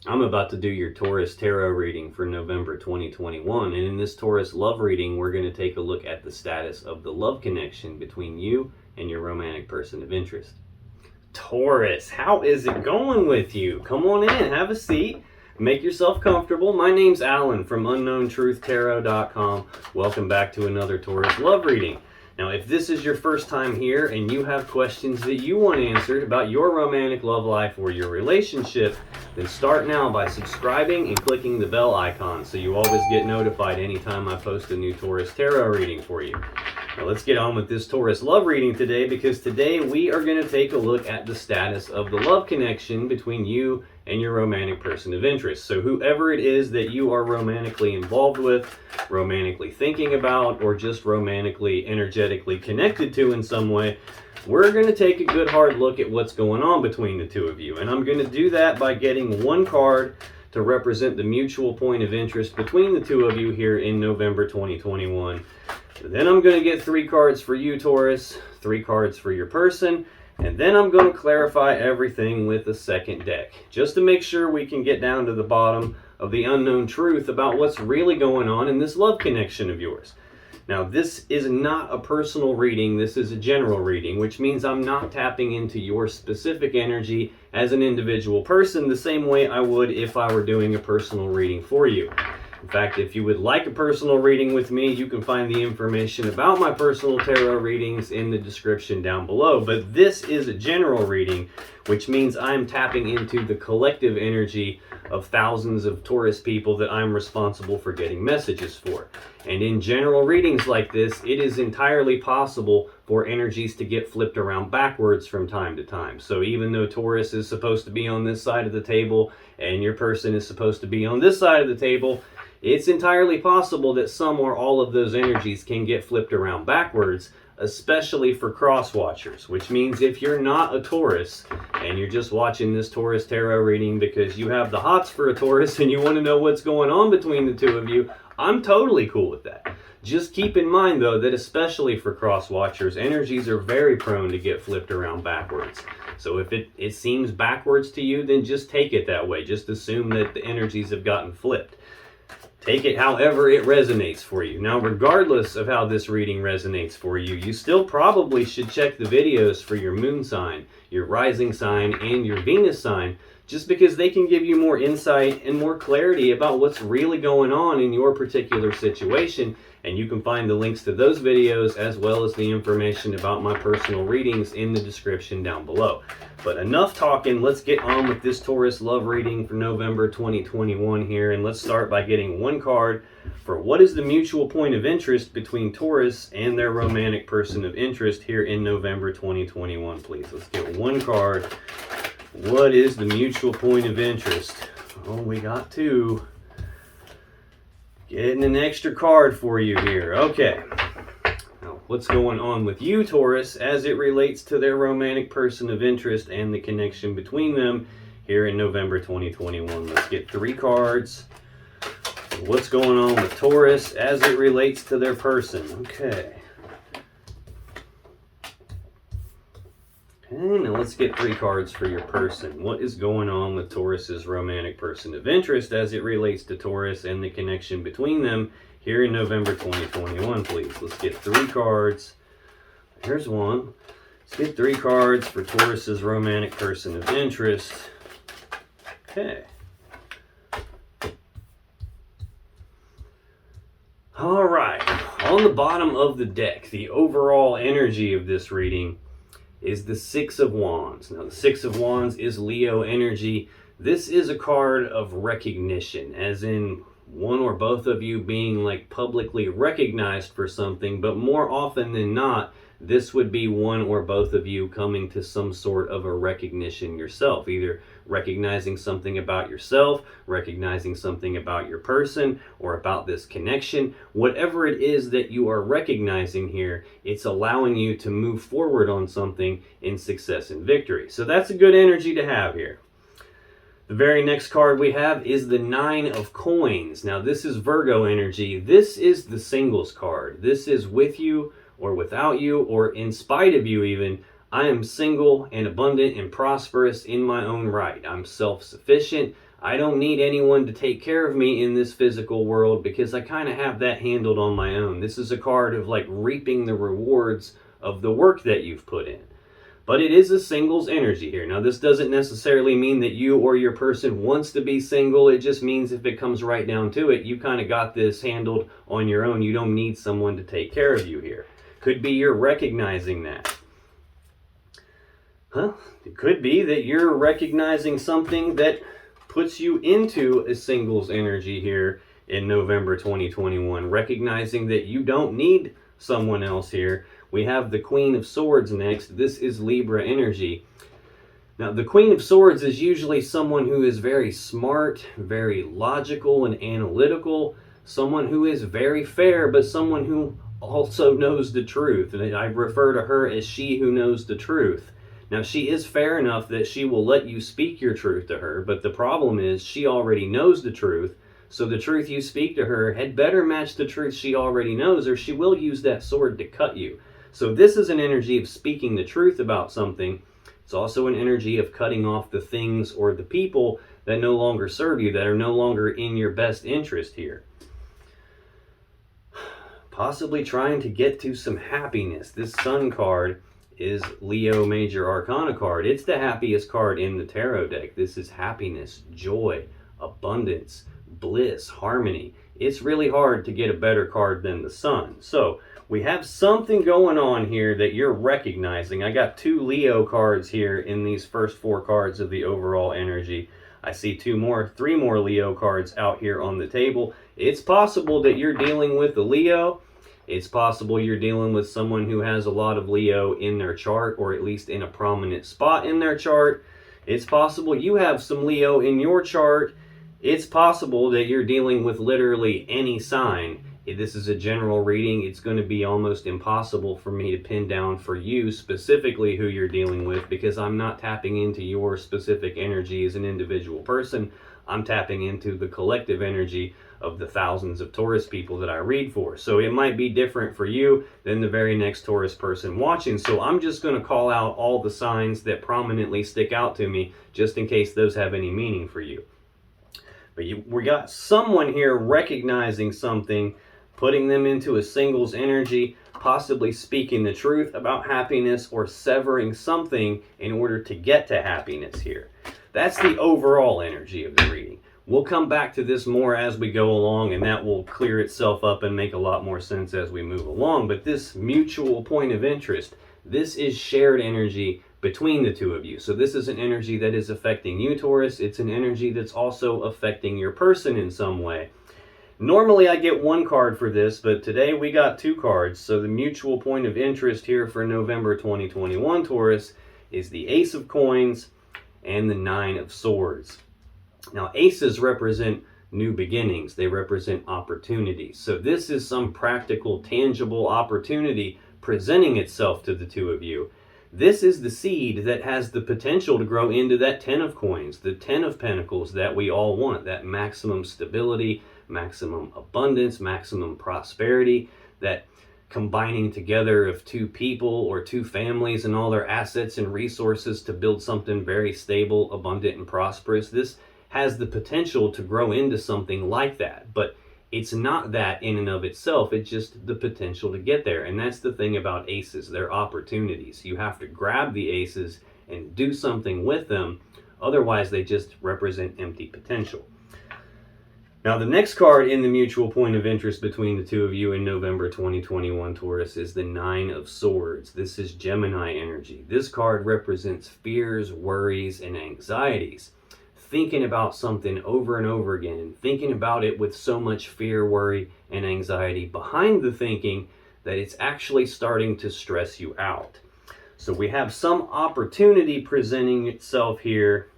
I'm about to do your Taurus tarot reading for November 2021, and in this Taurus love reading, we're going to take a look at the status of the love connection between you and your romantic person of interest. Taurus, how is it going with you? Come on in, have a seat, make yourself comfortable. My name's Alan from UnknownTruthTarot.com. Welcome back to another Taurus love reading. Now, if this is your first time here and you have questions that you want answered about your romantic love life or your relationship, then start now by subscribing and clicking the bell icon so you always get notified anytime I post a new Taurus tarot reading for you. Now let's get on with this Taurus love reading today, because today we are going to take a look at the status of the love connection between you and your romantic person of interest. So whoever it is that you are romantically involved with, romantically thinking about, or just romantically, energetically connected to in some way, we're going to take a good hard look at what's going on between the two of you. And I'm going to do that by getting one card to represent the mutual point of interest between the two of you here in November 2021. Then I'm going to get 3 cards for you, Taurus, 3 cards for your person, and then I'm going to clarify everything with a second deck, just to make sure we can get down to the bottom of the unknown truth about what's really going on in this love connection of yours. Now, this is not a personal reading, this is a general reading, which means I'm not tapping into your specific energy as an individual person the same way I would if I were doing a personal reading for you. In fact, if you would like a personal reading with me, you can find the information about my personal tarot readings in the description down below. But this is a general reading, which means I'm tapping into the collective energy of thousands of Taurus people that I'm responsible for getting messages for. And in general readings like this, it is entirely possible for energies to get flipped around backwards from time to time. So even though Taurus is supposed to be on this side of the table and your person is supposed to be on this side of the table, it's entirely possible that some or all of those energies can get flipped around backwards, especially for cross watchers, which means if you're not a Taurus and you're just watching this Taurus tarot reading because you have the hots for a Taurus and you want to know what's going on between the two of you, I'm totally cool with that. Just keep in mind, though, that especially for cross watchers, energies are very prone to get flipped around backwards. So if it seems backwards to you, then just take it that way. Just assume that the energies have gotten flipped. Take it however it resonates for you. Now, regardless of how this reading resonates for you, you still probably should check the videos for your moon sign, your rising sign, and your Venus sign, just because they can give you more insight and more clarity about what's really going on in your particular situation. And you can find the links to those videos as well as the information about my personal readings in the description down below. But enough talking, let's get on with this Taurus love reading for November 2021 here. And let's start by getting one card for what is the mutual point of interest between Taurus and their romantic person of interest here in November 2021, please. Let's get one card. What is the mutual point of interest? Oh, we got 2. Getting an extra card for you here. Okay. Now, what's going on with you, Taurus, as it relates to their romantic person of interest and the connection between them here in November 2021? Let's get 3 cards. What's going on with Taurus as it relates to their person? Okay. Okay, now let's get 3 cards for your person. What is going on with Taurus's romantic person of interest as it relates to Taurus and the connection between them here in November 2021, please? Let's get 3 cards. Here's one. Let's get 3 cards for Taurus's romantic person of interest. Okay. All right. On the bottom of the deck, the overall energy of this reading is the 6 of Wands. Now, the 6 of Wands is Leo energy. This is a card of recognition, as in one or both of you being like publicly recognized for something, but more often than not, this would be one or both of you coming to some sort of a recognition yourself, either recognizing something about yourself, recognizing something about your person, or about this connection. Whatever it is that you are recognizing here, it's allowing you to move forward on something in success and victory. So that's a good energy to have here. The very next card we have is the 9 of Coins. Now, this is Virgo energy. This is the singles card. This is with you or without you, or in spite of you even. I am single and abundant and prosperous in my own right. I'm self-sufficient. I don't need anyone to take care of me in this physical world because I kind of have that handled on my own. This is a card of like reaping the rewards of the work that you've put in. But it is a singles energy here. Now, this doesn't necessarily mean that you or your person wants to be single. It just means if it comes right down to it, you kind of got this handled on your own. You don't need someone to take care of you here. Could be you're recognizing that. It could be that you're recognizing something that puts you into a singles energy here in November 2021. Recognizing that you don't need someone else here. We have the Queen of Swords next. This is Libra energy. Now, the Queen of Swords is usually someone who is very smart, very logical and analytical, someone who is very fair, but someone who also knows the truth. And I refer to her as she who knows the truth. Now, she is fair enough that she will let you speak your truth to her, but the problem is she already knows the truth. So the truth you speak to her had better match the truth she already knows, or she will use that sword to cut you. So this is an energy of speaking the truth about something. It's also an energy of cutting off the things or the people that no longer serve you, that are no longer in your best interest here. Possibly trying to get to some happiness. This Sun card is Leo Major Arcana card. It's the happiest card in the tarot deck. This is happiness, joy, abundance, bliss, harmony. It's really hard to get a better card than the Sun. So we have something going on here that you're recognizing. I got 2 Leo cards here in these first 4 cards of the overall energy. I see 3 more Leo cards out here on the table. It's possible that you're dealing with a Leo. It's possible you're dealing with someone who has a lot of Leo in their chart, or at least in a prominent spot in their chart. It's possible you have some Leo in your chart. It's possible that you're dealing with literally any sign. This is a general reading. It's going to be almost impossible for me to pin down for you specifically who you're dealing with, because I'm not tapping into your specific energy as an individual person. I'm tapping into the collective energy of the thousands of Taurus people that I read for. So it might be different for you than the very next Taurus person watching. So I'm just going to call out all the signs that prominently stick out to me, just in case those have any meaning for you. But we got someone here recognizing something, putting them into a singles energy, possibly speaking the truth about happiness or severing something in order to get to happiness here. That's the overall energy of the reading. We'll come back to this more as we go along, and that will clear itself up and make a lot more sense as we move along. But this mutual point of interest, this is shared energy between the two of you. So this is an energy that is affecting you, Taurus. It's an energy that's also affecting your person in some way. Normally I get 1 card for this, but today we got 2 cards. So the mutual point of interest here for November 2021, Taurus, is the Ace of Coins and the 9 of Swords. Now, aces represent new beginnings. They represent opportunities. So this is some practical, tangible opportunity presenting itself to the two of you. This is the seed that has the potential to grow into that 10 of coins, the 10 of pentacles that we all want, that maximum stability, maximum abundance, maximum prosperity, that combining together of 2 people or 2 families and all their assets and resources to build something very stable, abundant, and prosperous. This has the potential to grow into something like that, but it's not that in and of itself. It's just the potential to get there. And that's the thing about aces. They're opportunities. You have to grab the aces and do something with them. Otherwise, they just represent empty potential. Now, the next card in the mutual point of interest between the two of you in November 2021, Taurus, is the 9 of Swords. This is Gemini energy. This card represents fears, worries, and anxieties. Thinking about something over and over again, and thinking about it with so much fear, worry, and anxiety behind the thinking that it's actually starting to stress you out. So we have some opportunity presenting itself here,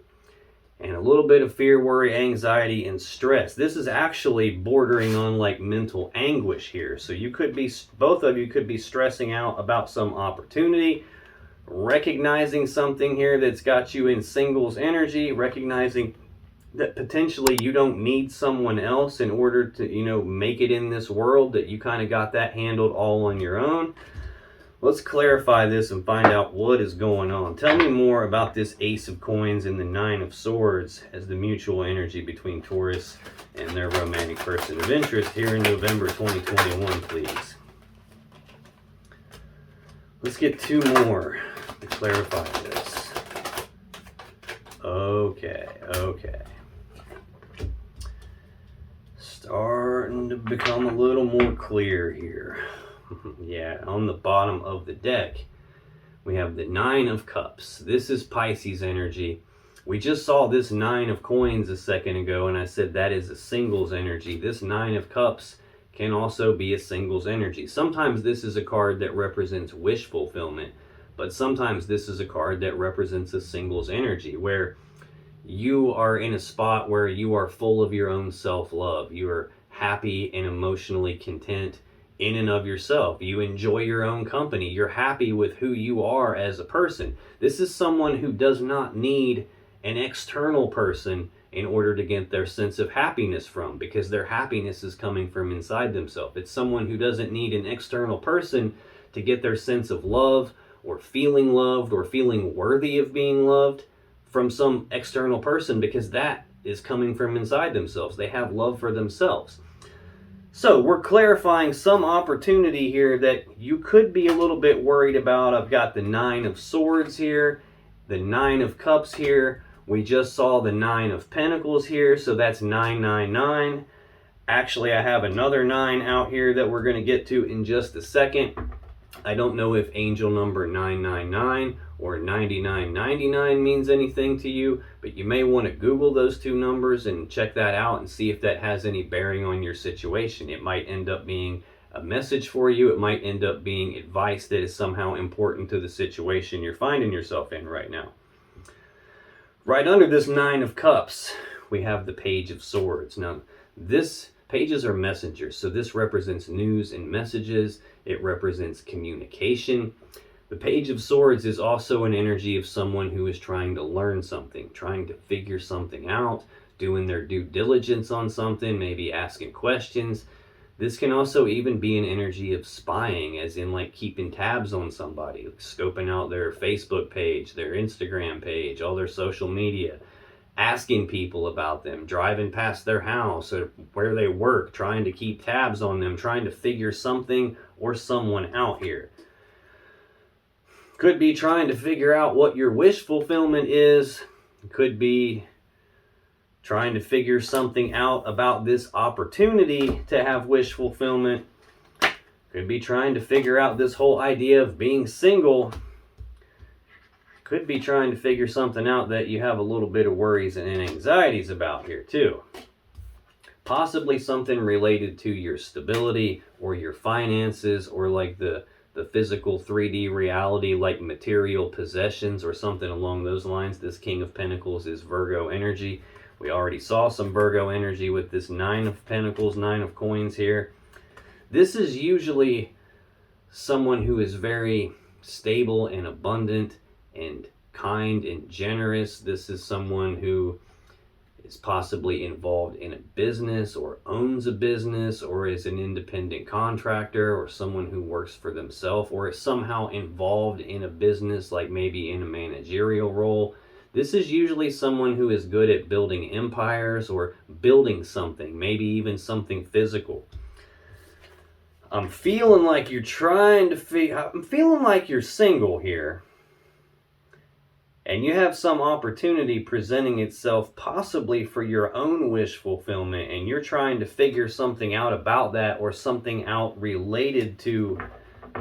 and a little bit of fear, worry, anxiety, and stress. This is actually bordering on like mental anguish here. So you could be, both of you could be stressing out about some opportunity, recognizing something here that's got you in singles energy, recognizing that potentially you don't need someone else in order to, make it in this world, that you kind of got that handled all on your own. Let's clarify this and find out what is going on. Tell me more about this Ace of Coins and the Nine of Swords as the mutual energy between Taurus and their romantic person of interest here in November 2021, please. Let's get two more to clarify this. Okay. Starting to become a little more clear here. Yeah, on the bottom of the deck, we have the Nine of Cups. This is Pisces energy. We just saw this Nine of Coins a second ago, and I said that is a singles energy. This Nine of Cups can also be a singles energy. Sometimes this is a card that represents wish fulfillment, but sometimes this is a card that represents a singles energy, where you are in a spot where you are full of your own self-love. You are happy and emotionally content in and of yourself. You enjoy your own company. You're happy with who you are as a person. This is someone who does not need an external person in order to get their sense of happiness from, because their happiness is coming from inside themselves. It's someone who doesn't need an external person to get their sense of love or feeling loved or feeling worthy of being loved from some external person, because that is coming from inside themselves. They have love for themselves. So we're clarifying some opportunity here that you could be a little bit worried about. I've got the Nine of Swords here, the Nine of Cups here. We just saw the Nine of Pentacles here, so that's 999. Actually, I have another 9 out here that we're going to get to in just a second. I don't know if angel number 999 or 9999 means anything to you, but you may want to Google those two numbers and check that out and see if that has any bearing on your situation. It might end up being a message for you. It might end up being advice that is somehow important to the situation you're finding yourself in right now. Right under this Nine of Cups, we have the Page of Swords. Now, pages are messengers, so this represents news and messages. It represents communication. The Page of Swords is also an energy of someone who is trying to learn something, trying to figure something out, doing their due diligence on something, maybe asking questions. This can also even be an energy of spying, as in like keeping tabs on somebody, scoping out their Facebook page, their Instagram page, all their social media, asking people about them, driving past their house or where they work, trying to keep tabs on them, trying to figure something or someone out here. Could be trying to figure out what your wish fulfillment is. Could be trying to figure something out about this opportunity to have wish fulfillment. Could be trying to figure out this whole idea of being single. Could be trying to figure something out that you have a little bit of worries and anxieties about here too. Possibly something related to your stability or your finances, or like the physical 3D reality, like material possessions or something along those lines. This King of Pentacles is Virgo energy. We already saw some Virgo energy with this Nine of Pentacles, Nine of Coins here. This is usually someone who is very stable and abundant and kind and generous. This is someone who is possibly involved in a business or owns a business or is an independent contractor or someone who works for themselves or is somehow involved in a business, like maybe in a managerial role. This is usually someone who is good at building empires or building something, maybe even something physical. I'm feeling like you're I'm feeling like you're single here. And you have some opportunity presenting itself possibly for your own wish fulfillment, and you're trying to figure something out about that or something out related to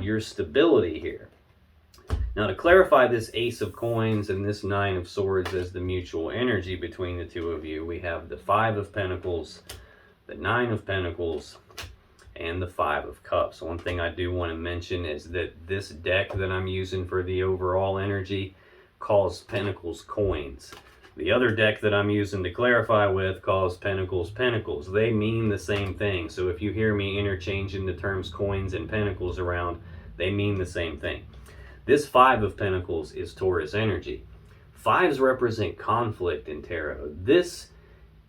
your stability here. Now, to clarify this Ace of Coins and this Nine of Swords as the mutual energy between the two of you, we have the Five of Pentacles, the Nine of Pentacles, and the Five of Cups. One thing I do want to mention is that this deck that I'm using for the overall energy calls Pentacles coins. The other deck that I'm using to clarify with calls Pentacles pentacles. They mean the same thing. So if you hear me interchanging the terms coins and pentacles around, they mean the same thing. This Five of Pentacles is Taurus energy. Fives represent conflict in tarot. This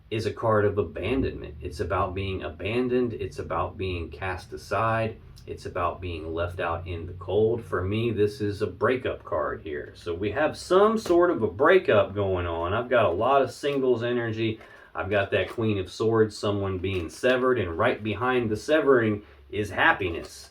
is a card of abandonment. It's about being abandoned. It's about being cast aside. It's about being left out in the cold. For me, this is a breakup card here. So we have some sort of a breakup going on. I've got a lot of singles energy. I've got that Queen of Swords, someone being severed, and right behind the severing is happiness.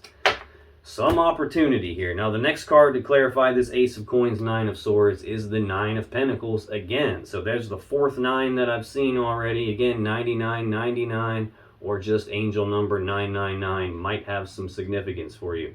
Some opportunity here. Now the next card to clarify this Ace of Coins, Nine of Swords, is the Nine of Pentacles again. So there's the fourth 9 that I've seen already. Again, 99, 99, or just angel number 999 might have some significance for you.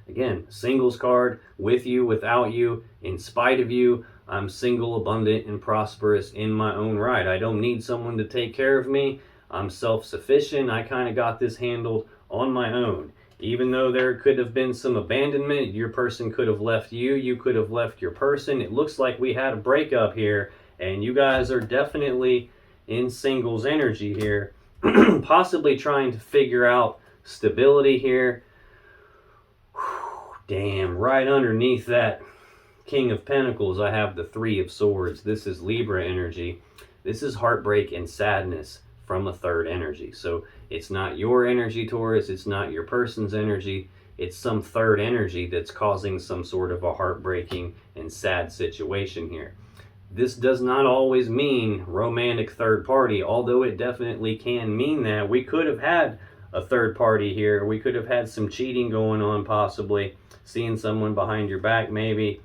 Again, singles card, with you, without you, in spite of you. I'm single, abundant, and prosperous in my own right. I don't need someone to take care of me. I'm self-sufficient. I kind of got this handled on my own. Even though there could have been some abandonment, your person could have left you, you could have left your person. It looks like we had a breakup here, and you guys are definitely in singles energy here, possibly trying to figure out stability here. Whew, damn, right underneath that King of Pentacles, I have the Three of Swords. This is Libra energy. This is heartbreak and sadness from a third energy. So it's not your energy, Taurus. It's not your person's energy. It's some third energy that's causing some sort of a heartbreaking and sad situation here. This does not always mean romantic third party, although it definitely can mean that. We could have had a third party here. We could have had some cheating going on, possibly. Seeing someone behind your back, maybe.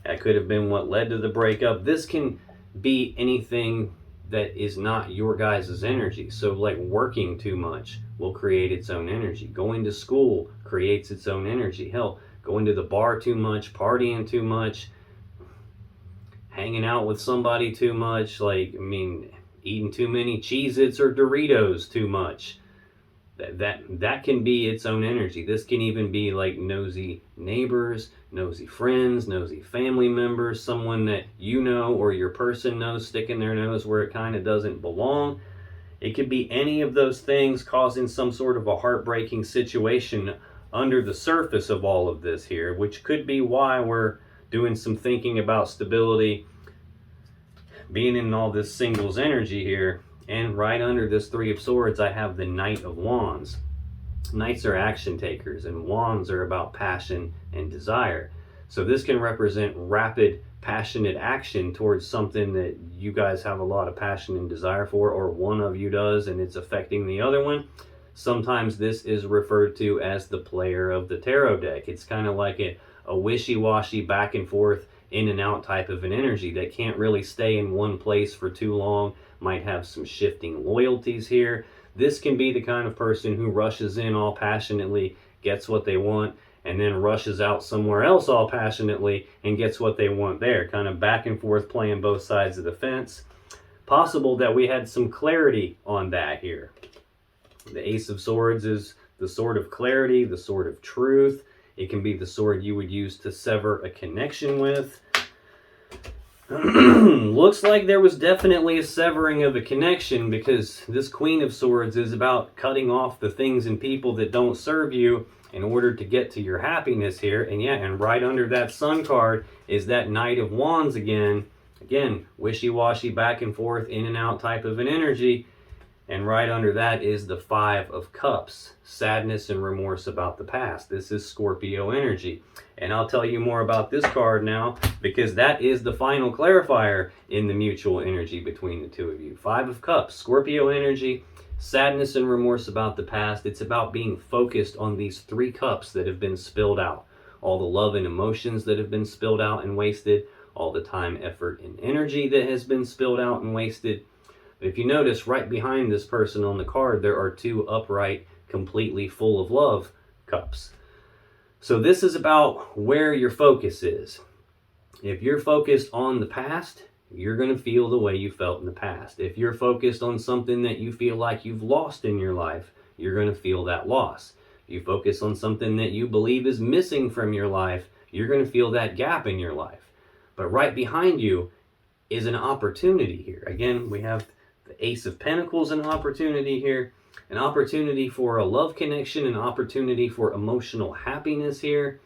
That could have been what led to the breakup. This can be anything that is not your guys' energy. So like working too much will create its own energy. Going to school creates its own energy. Hell, going to the bar too much, partying too much, hanging out with somebody too much, eating too many Cheez-Its or Doritos too much. That can be its own energy. This can even be like nosy neighbors, nosy friends, nosy family members, someone that you know or your person knows sticking their nose where it kind of doesn't belong. It could be any of those things causing some sort of a heartbreaking situation under the surface of all of this here, which could be why we're doing some thinking about stability, being in all this singles energy here. And right under this Three of Swords, I have the Knight of Wands. Knights are action takers, and wands are about passion and desire. So this can represent rapid, passionate action towards something that you guys have a lot of passion and desire for, or one of you does, and it's affecting the other one. Sometimes this is referred to as the player of the tarot deck. It's kind of like a wishy-washy, back and forth, in and out type of an energy that can't really stay in one place for too long. Might have some shifting loyalties here. This can be the kind of person who rushes in all passionately, gets what they want, and then rushes out somewhere else all passionately and gets what they want there. Kind of back and forth, playing both sides of the fence. Possible that we had some clarity on that here. The Ace of Swords is the sword of clarity, the sword of truth. It can be the sword you would use to sever a connection with. Looks like there was definitely a severing of a connection, because this Queen of Swords is about cutting off the things and people that don't serve you in order to get to your happiness here. And yeah, and right under that Sun card is that Knight of Wands again. Again, wishy-washy, back and forth, in and out type of an energy. And right under that is the Five of Cups, sadness and remorse about the past. This is Scorpio energy. And I'll tell you more about this card now, because that is the final clarifier in the mutual energy between the two of you. Five of Cups, Scorpio energy, sadness and remorse about the past. It's about being focused on these 3 cups that have been spilled out. All the love and emotions that have been spilled out and wasted. All the time, effort, and energy that has been spilled out and wasted. But if you notice, right behind this person on the card, there are 2 upright, completely full of love cups. So this is about where your focus is. If you're focused on the past, you're going to feel the way you felt in the past. If you're focused on something that you feel like you've lost in your life, you're going to feel that loss. If you focus on something that you believe is missing from your life, you're going to feel that gap in your life. But right behind you is an opportunity here. Again, we have the Ace of Pentacles, an opportunity here. An opportunity for a love connection, an opportunity for emotional happiness here.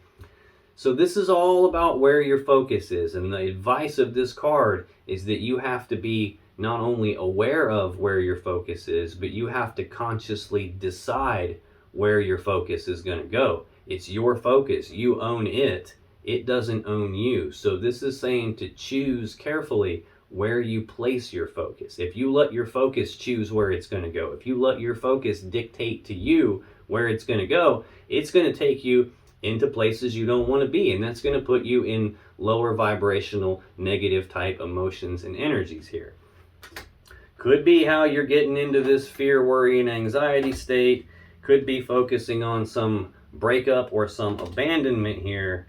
So this is all about where your focus is. And the advice of this card is that you have to be not only aware of where your focus is, but you have to consciously decide where your focus is going to go. It's your focus. You own it. It doesn't own you. So this is saying to choose carefully where you place your focus. If you let your focus choose where it's going to go, if you let your focus dictate to you where it's going to go, it's going to take you into places you don't want to be, and that's going to put you in lower vibrational, negative type emotions and energies here. Could be how you're getting into this fear, worry, and anxiety state. Could be focusing on some breakup or some abandonment here.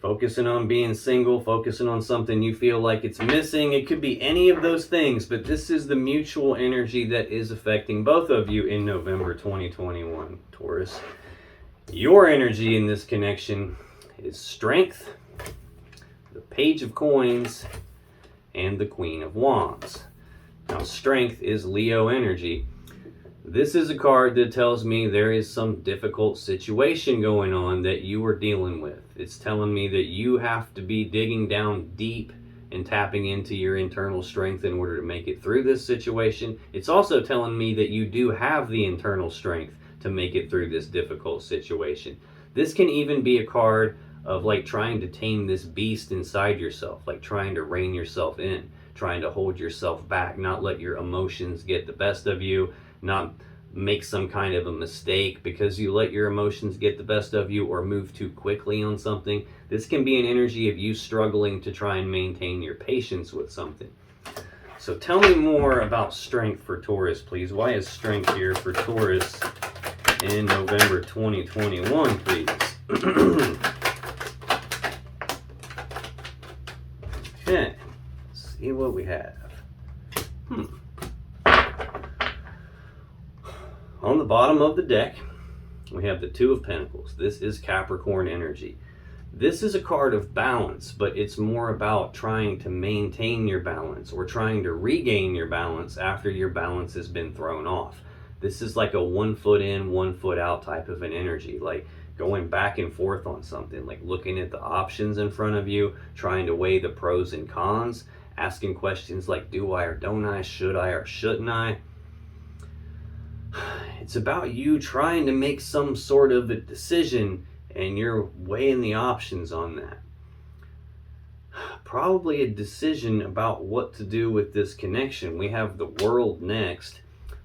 Focusing on being single, focusing on something you feel like it's missing. It could be any of those things, but this is the mutual energy that is affecting both of you in November 2021, Taurus. Your energy in this connection is strength, the Page of Coins, and the Queen of Wands. Now, strength is Leo energy. This is a card that tells me there is some difficult situation going on that you are dealing with. It's telling me that you have to be digging down deep and tapping into your internal strength in order to make it through this situation. It's also telling me that you do have the internal strength to make it through this difficult situation. This can even be a card of like trying to tame this beast inside yourself, like trying to rein yourself in, trying to hold yourself back, not let your emotions get the best of you, not make some kind of a mistake because you let your emotions get the best of you or move too quickly on something. This can be an energy of you struggling to try and maintain your patience with something. So tell me more about strength for Taurus, please. Why is strength here for Taurus in November 2021, please? Okay, let's see what we have. On the bottom of the deck, we have the Two of Pentacles. This is Capricorn energy. This is a card of balance, but it's more about trying to maintain your balance or trying to regain your balance after your balance has been thrown off. This is like a 1 foot in, 1 foot out type of an energy, like going back and forth on something, like looking at the options in front of you, trying to weigh the pros and cons, asking questions like, do I or don't I, should I or shouldn't I? It's about you trying to make some sort of a decision and you're weighing the options on that. Probably a decision about what to do with this connection. We have the World next.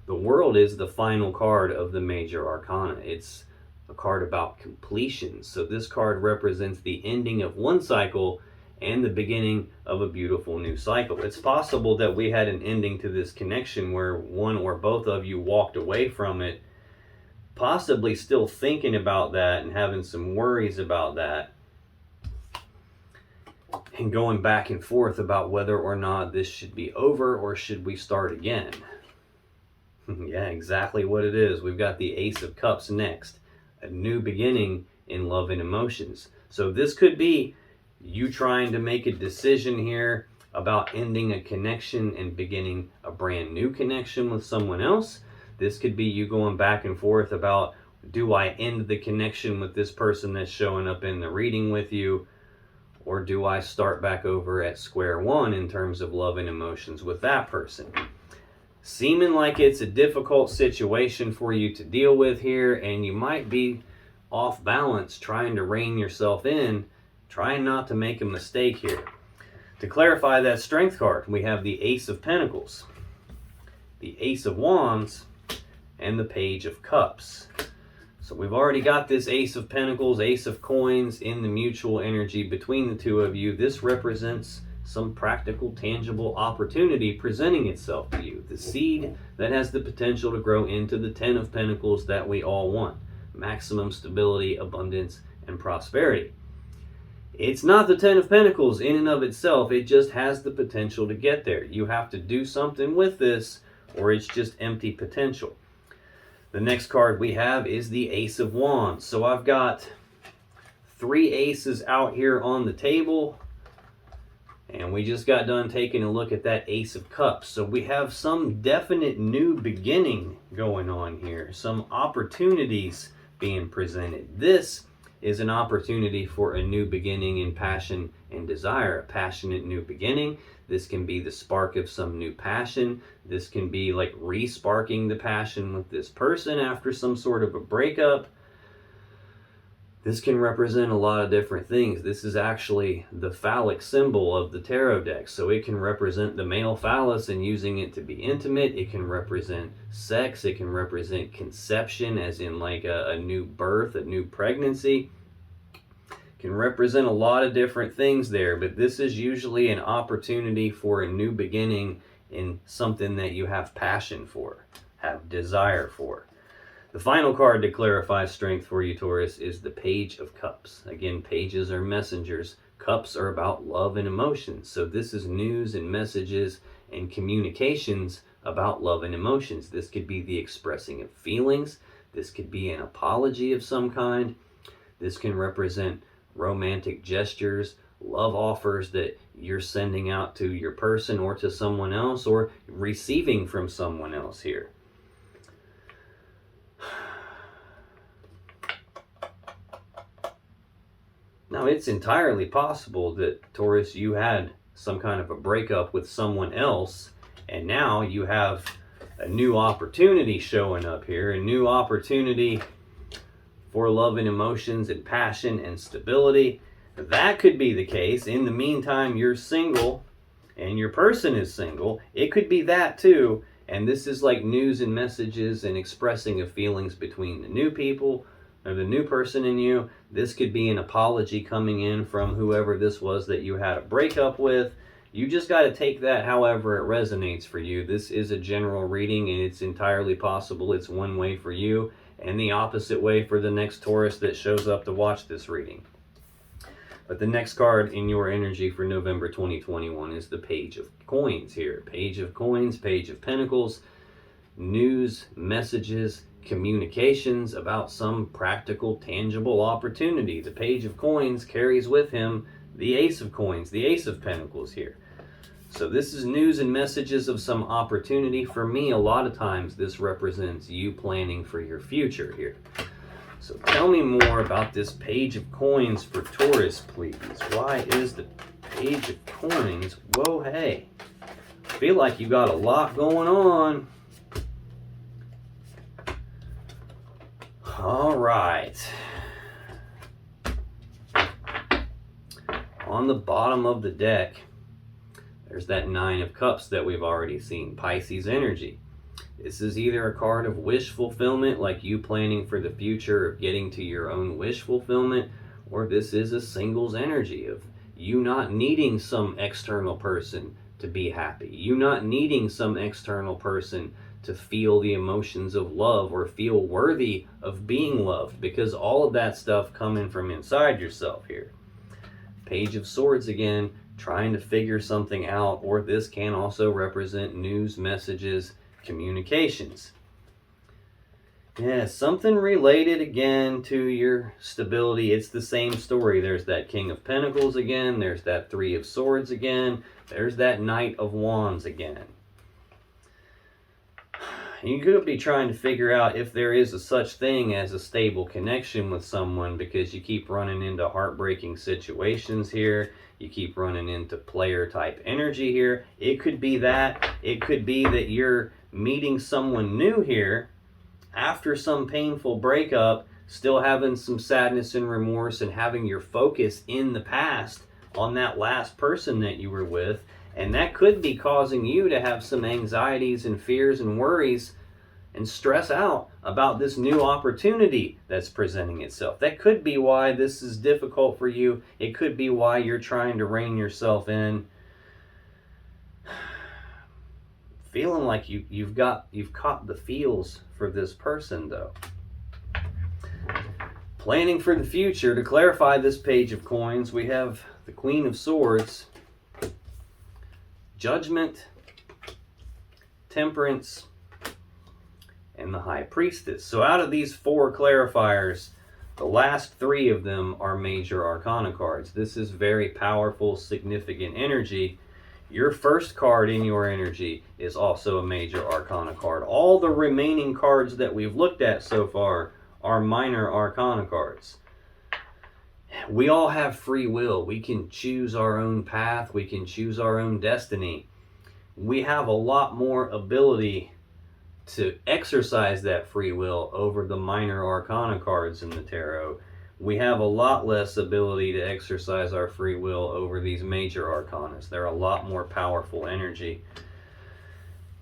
The World is the final card of the major arcana. It's a card about completion. So this card represents the ending of one cycle and the beginning of a beautiful new cycle. It's possible that we had an ending to this connection where one or both of you walked away from it, possibly still thinking about that and having some worries about that, and going back and forth about whether or not this should be over or should we start again. Yeah, exactly what it is. We've got the Ace of Cups next, a new beginning in love and emotions. So this could be you trying to make a decision here about ending a connection and beginning a brand new connection with someone else. This could be you going back and forth about, do I end the connection with this person that's showing up in the reading with you, or do I start back over at square one in terms of love and emotions with that person? Seeming like it's a difficult situation for you to deal with here, and you might be off balance trying to rein yourself in, trying not to make a mistake here. To clarify that strength card, we have the Ace of Pentacles, the Ace of Wands, and the Page of Cups. So we've already got this Ace of Pentacles, Ace of Coins in the mutual energy between the two of you. This represents some practical, tangible opportunity presenting itself to you. The seed that has the potential to grow into the 10 of Pentacles that we all want. Maximum stability, abundance, and prosperity. It's not the 10 of Pentacles in and of itself. It just has the potential to get there. You have to do something with this, or it's just empty potential. The next card we have is the Ace of Wands. So I've got 3 aces out here on the table, and we just got done taking a look at that Ace of Cups. So we have some definite new beginning going on here, some opportunities being presented. This is an opportunity for a new beginning in passion and desire, a passionate new beginning. This can be the spark of some new passion. This can be like re-sparking the passion with this person after some sort of a breakup. This can represent a lot of different things. This is actually the phallic symbol of the tarot deck. So it can represent the male phallus and using it to be intimate. It can represent sex. It can represent conception, as in like a new birth, a new pregnancy. It can represent a lot of different things there, but this is usually an opportunity for a new beginning in something that you have passion for, have desire for. The final card to clarify strength for you, Taurus, is the Page of Cups. Again, pages are messengers. Cups are about love and emotions. So this is news and messages and communications about love and emotions. This could be the expressing of feelings. This could be an apology of some kind. This can represent romantic gestures, love offers that you're sending out to your person or to someone else, or receiving from someone else here. Now, it's entirely possible that, Taurus, you had some kind of a breakup with someone else, and now you have a new opportunity showing up here, a new opportunity for love and emotions and passion and stability. That could be the case. In the meantime, you're single and your person is single. It could be that too. And this is like news and messages and expressing of feelings between the new people or the new person in you. This could be an apology coming in from whoever this was that you had a breakup with. You just got to take that however it resonates for you. This is a general reading, and it's entirely possible it's one way for you and the opposite way for the next Taurus that shows up to watch this reading. But the next card in your energy for November 2021 is the Page of Coins here. Page of Coins, Page of Pentacles, news, messages, communications about some practical, tangible opportunity. The Page of Coins carries with him the Ace of Coins, the Ace of Pentacles here. So this is news and messages of some opportunity. For me, a lot of times this represents you planning for your future here. So tell me more about this Page of Coins for Taurus, please. Why is the Page of Coins? Whoa, hey. I feel like you got a lot going on. All right. On the bottom of the deck, there's that Nine of Cups that we've already seen, Pisces energy. This is either a card of wish fulfillment, like you planning for the future of getting to your own wish fulfillment, or this is a singles energy of you not needing some external person to be happy, you not needing some external person to feel the emotions of love or feel worthy of being loved, because all of that stuff coming from inside yourself here. Page of Swords again, trying to figure something out, or this can also represent news, messages, communications. Yeah, something related again to your stability. It's the same story. There's that King of Pentacles again, there's that Three of Swords again, there's that Knight of Wands again. You could be trying to figure out if there is a such thing as a stable connection with someone, because you keep running into heartbreaking situations here. You keep running into player type energy here. It could be that. It could be that you're meeting someone new here after some painful breakup, still having some sadness and remorse and having your focus in the past on that last person that you were with. And that could be causing you to have some anxieties and fears and worries and stress out about this new opportunity that's presenting itself. That could be why this is difficult for you. It could be why you're trying to rein yourself in. Feeling like you've caught the feels for this person though. Planning for the future. To clarify this Page of Coins, we have the Queen of Swords, Judgment, Temperance, and the High Priestess. So out of these four clarifiers, the last three of them are major arcana cards. This is very powerful, significant energy. Your first card in your energy is also a major arcana card. All the remaining cards that we've looked at so far are minor arcana cards. we all have free will. We can choose our own path. We can choose our own destiny. We have a lot more ability to exercise that free will over the minor arcana cards in the tarot. We have a lot less ability to exercise our free will over these major arcanas. They're a lot more powerful energy.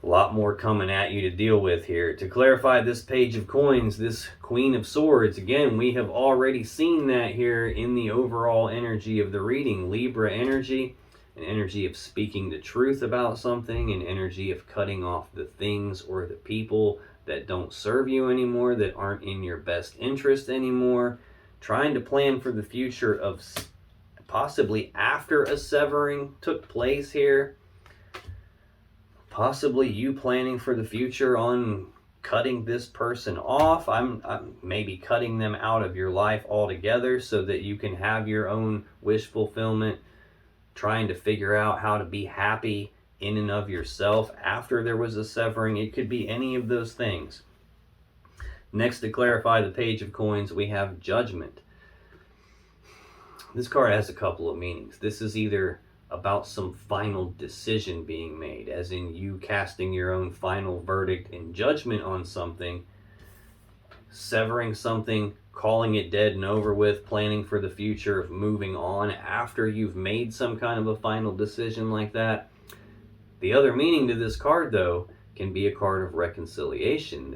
A lot more coming at you to deal with here. To clarify this Page of Coins, this Queen of Swords, again, we have already seen that here in the overall energy of the reading. Libra energy, an energy of speaking the truth about something, an energy of cutting off the things or the people that don't serve you anymore, that aren't in your best interest anymore. Trying to plan for the future of possibly after a severing took place here. Possibly you planning for the future on cutting this person off. I'm maybe cutting them out of your life altogether so that you can have your own wish fulfillment. Trying to figure out how to be happy in and of yourself after there was a severing. It could be any of those things. Next, to clarify the Page of Coins, we have Judgment. This card has a couple of meanings. This is either about some final decision being made, as in you casting your own final verdict and judgment on something, severing something, calling it dead and over with, planning for the future of moving on after you've made some kind of a final decision like that. The other meaning to this card, though, can be a card of reconciliation.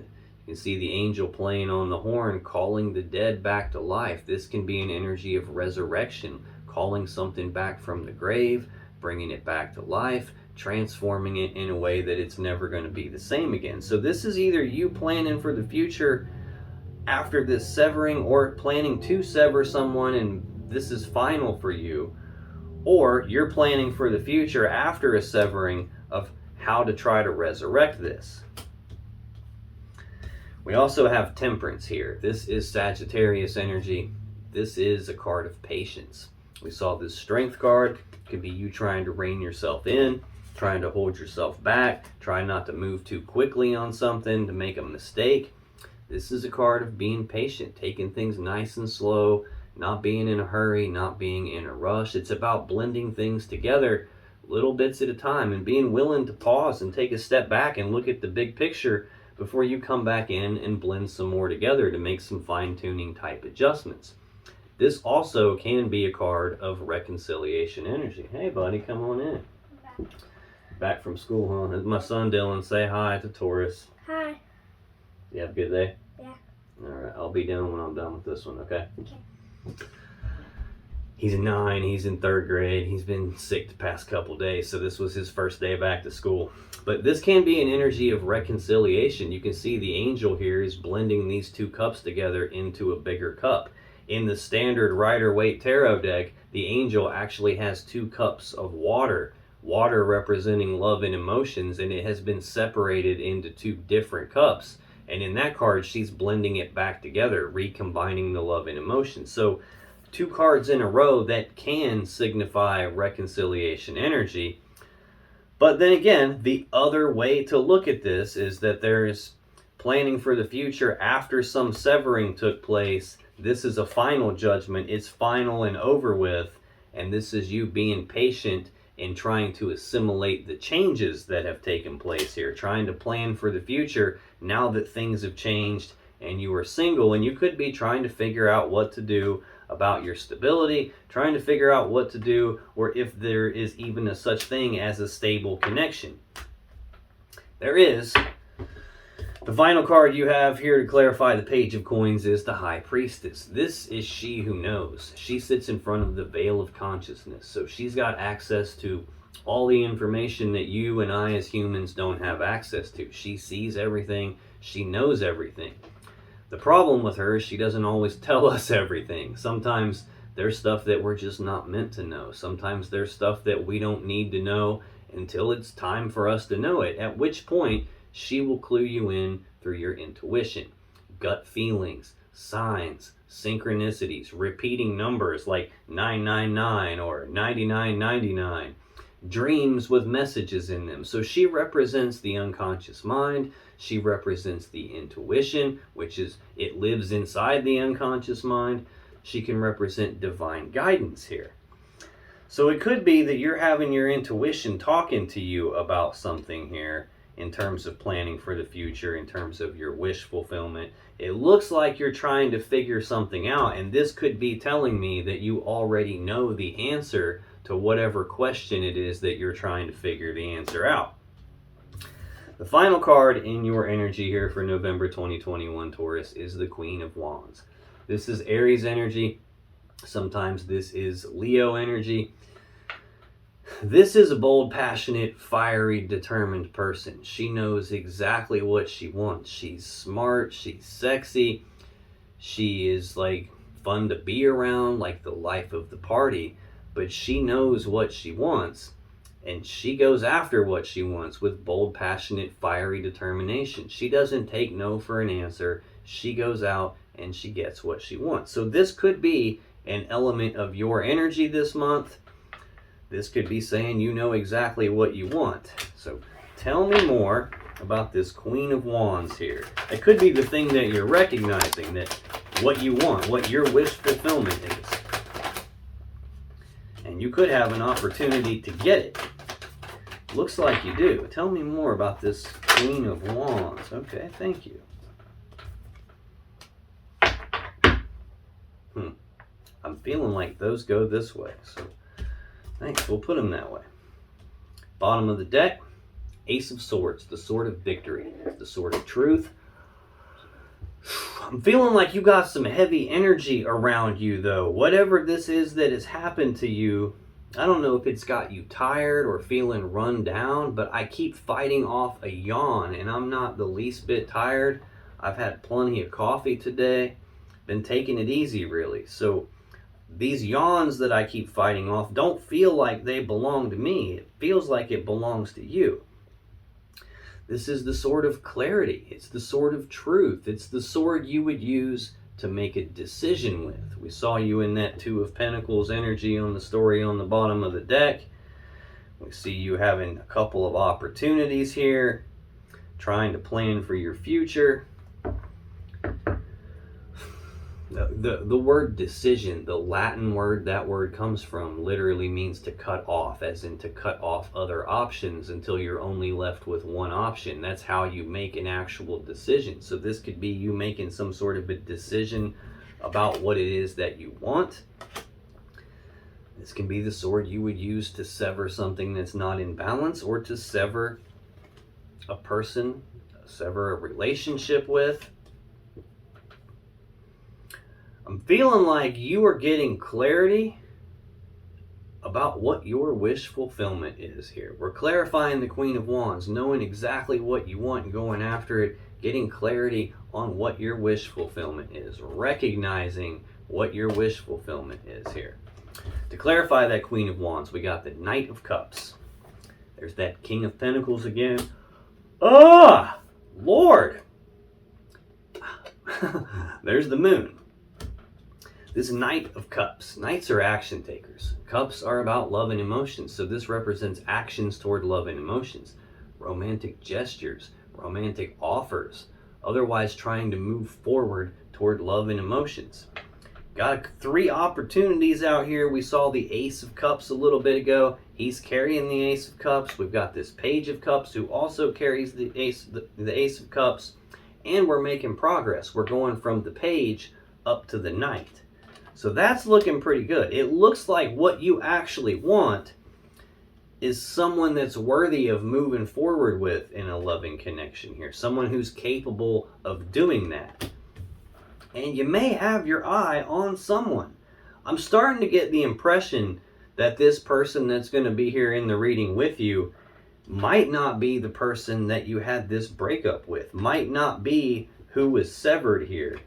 You can see the angel playing on the horn, calling the dead back to life. This can be an energy of resurrection, calling something back from the grave, bringing it back to life, transforming it in a way that it's never going to be the same again. So this is either you planning for the future after this severing, or planning to sever someone and this is final for you, or you're planning for the future after a severing of how to try to resurrect this. We also have Temperance here. This is Sagittarius energy. This is a card of patience. We saw this Strength card. It could be you trying to rein yourself in, trying to hold yourself back, trying not to move too quickly on something to make a mistake. This is a card of being patient, taking things nice and slow, not being in a hurry, not being in a rush. It's about blending things together little bits at a time and being willing to pause and take a step back and look at the big picture before you come back in and blend some more together to make some fine-tuning type adjustments. This also can be a card of reconciliation energy. Hey buddy, come on in. Okay. Back from school, huh? My son Dylan. Say hi to Taurus. Hi. You have a good day? Yeah. Alright, I'll be done when I'm done with this one, okay? Okay. He's 9, he's in 3rd grade. He's been sick the past couple days, so this was his first day back to school. But this can be an energy of reconciliation. You can see the angel here is blending these two cups together into a bigger cup. In the standard Rider-Waite tarot deck, the angel actually has 2 cups of water. Water representing love and emotions, and it has been separated into 2 different cups. And in that card, she's blending it back together, recombining the love and emotions. So 2 cards in a row that can signify reconciliation energy. But then again, the other way to look at this is that there's planning for the future after some severing took place. This is a final judgment. It's final and over with. And this is you being patient in trying to assimilate the changes that have taken place here. Trying to plan for the future now that things have changed and you are single. And you could be trying to figure out what to do about your stability, trying to figure out what to do, or if there is even a such thing as a stable connection. There is. The final card you have here to clarify the Page of Coins is the High Priestess. This is she who knows. She sits in front of the veil of consciousness, so she's got access to all the information that you and I as humans don't have access to. She sees everything. She knows everything. The problem with her is she doesn't always tell us everything. Sometimes there's stuff that we're just not meant to know. Sometimes there's stuff that we don't need to know until it's time for us to know it, at which point she will clue you in through your intuition, gut feelings, signs, synchronicities, repeating numbers like 999 or 9999, dreams with messages in them. So she represents the unconscious mind. She represents the intuition, which is, it lives inside the unconscious mind. she can represent divine guidance here. So it could be that you're having your intuition talking to you about something here in terms of planning for the future, in terms of your wish fulfillment. It looks like you're trying to figure something out, and this could be telling me that you already know the answer to whatever question it is that you're trying to figure the answer out. The final card in your energy here for November 2021, Taurus, is the Queen of Wands. This is Aries energy. Sometimes this is Leo energy. This is a bold, passionate, fiery, determined person. She knows exactly what she wants. She's smart, she's sexy, she is like fun to be around, like the life of the party, but she knows what she wants, and she goes after what she wants with bold, passionate, fiery determination. She doesn't take no for an answer. She goes out and she gets what she wants. So this could be an element of your energy this month. This could be saying you know exactly what you want. So tell me more about this Queen of Wands here. It could be the thing that you're recognizing, that what you want, what your wish fulfillment is. And you could have an opportunity to get it. Looks like you do. Tell me more about this Queen of Wands. Okay, thank you. I'm feeling like those go this way. So thanks, we'll put them that way. Bottom of the deck, Ace of Swords, the sword of victory, the sword of truth. I'm feeling like you got some heavy energy around you though. Whatever this is that has happened to you, I don't know if it's got you tired or feeling run down, but I keep fighting off a yawn and I'm not the least bit tired. I've had plenty of coffee today, been taking it easy really. So these yawns that I keep fighting off don't feel like they belong to me. It feels like it belongs to you. This is the sword of clarity. It's the sword of truth. It's the sword you would use to make a decision with. We saw you in that Two of Pentacles energy on the story on the bottom of the deck. We see you having a couple of opportunities here, trying to plan for your future. The word decision, the Latin word that word comes from, literally means to cut off, as in to cut off other options until you're only left with one option. That's how you make an actual decision. So this could be you making some sort of a decision about what it is that you want. This can be the sword you would use to sever something that's not in balance, or to sever a person, sever a relationship with. I'm feeling like you are getting clarity about what your wish fulfillment is here. We're clarifying the Queen of Wands, knowing exactly what you want and going after it, getting clarity on what your wish fulfillment is, recognizing what your wish fulfillment is here. To clarify that Queen of Wands, we got the Knight of Cups. There's that King of Pentacles again. Ah, Lord. There's the Moon. This Knight of Cups. Knights are action takers. Cups are about love and emotions, so this represents actions toward love and emotions. Romantic gestures, romantic offers, otherwise trying to move forward toward love and emotions. Got 3 opportunities out here. We saw the Ace of Cups a little bit ago. He's carrying the Ace of Cups. We've got this Page of Cups who also carries the Ace of Cups. And we're making progress. We're going from the Page up to the Knight. So that's looking pretty good. It looks like what you actually want is someone that's worthy of moving forward with in a loving connection here. Someone who's capable of doing that. And you may have your eye on someone. I'm starting to get the impression that this person that's going to be here in the reading with you might not be the person that you had this breakup with. Might not be who was severed here.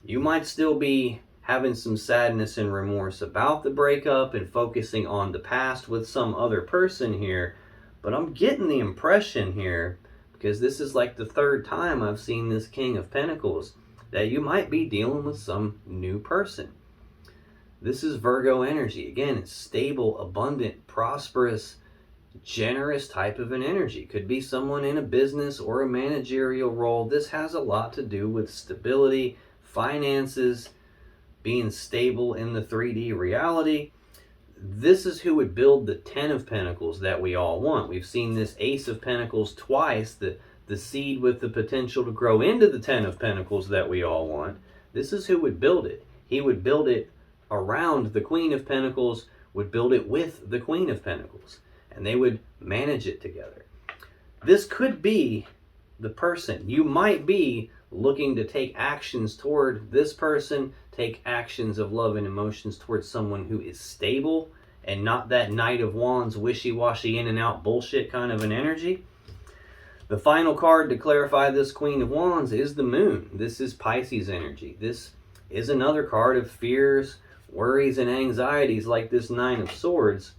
You might still be having some sadness and remorse about the breakup and focusing on the past with some other person here. But I'm getting the impression here, because this is like the 3rd time I've seen this King of Pentacles, that you might be dealing with some new person. This is Virgo energy. Again, it's stable, abundant, prosperous, generous type of an energy. Could be someone in a business or a managerial role. This has a lot to do with stability, finances, being stable in the 3D reality. This is who would build the 10 of Pentacles that we all want. We've seen this Ace of Pentacles twice, the seed with the potential to grow into the 10 of Pentacles that we all want. This is who would build it. He would build it around the Queen of Pentacles, would build it with the Queen of Pentacles, and they would manage it together. This could be the person. You might be looking to take actions toward this person, take actions of love and emotions towards someone who is stable and not that Knight of Wands, wishy-washy, in and out bullshit kind of an energy. The final card to clarify this Queen of Wands is the Moon. This is Pisces energy. This is another card of fears, worries, and anxieties like this Nine of Swords.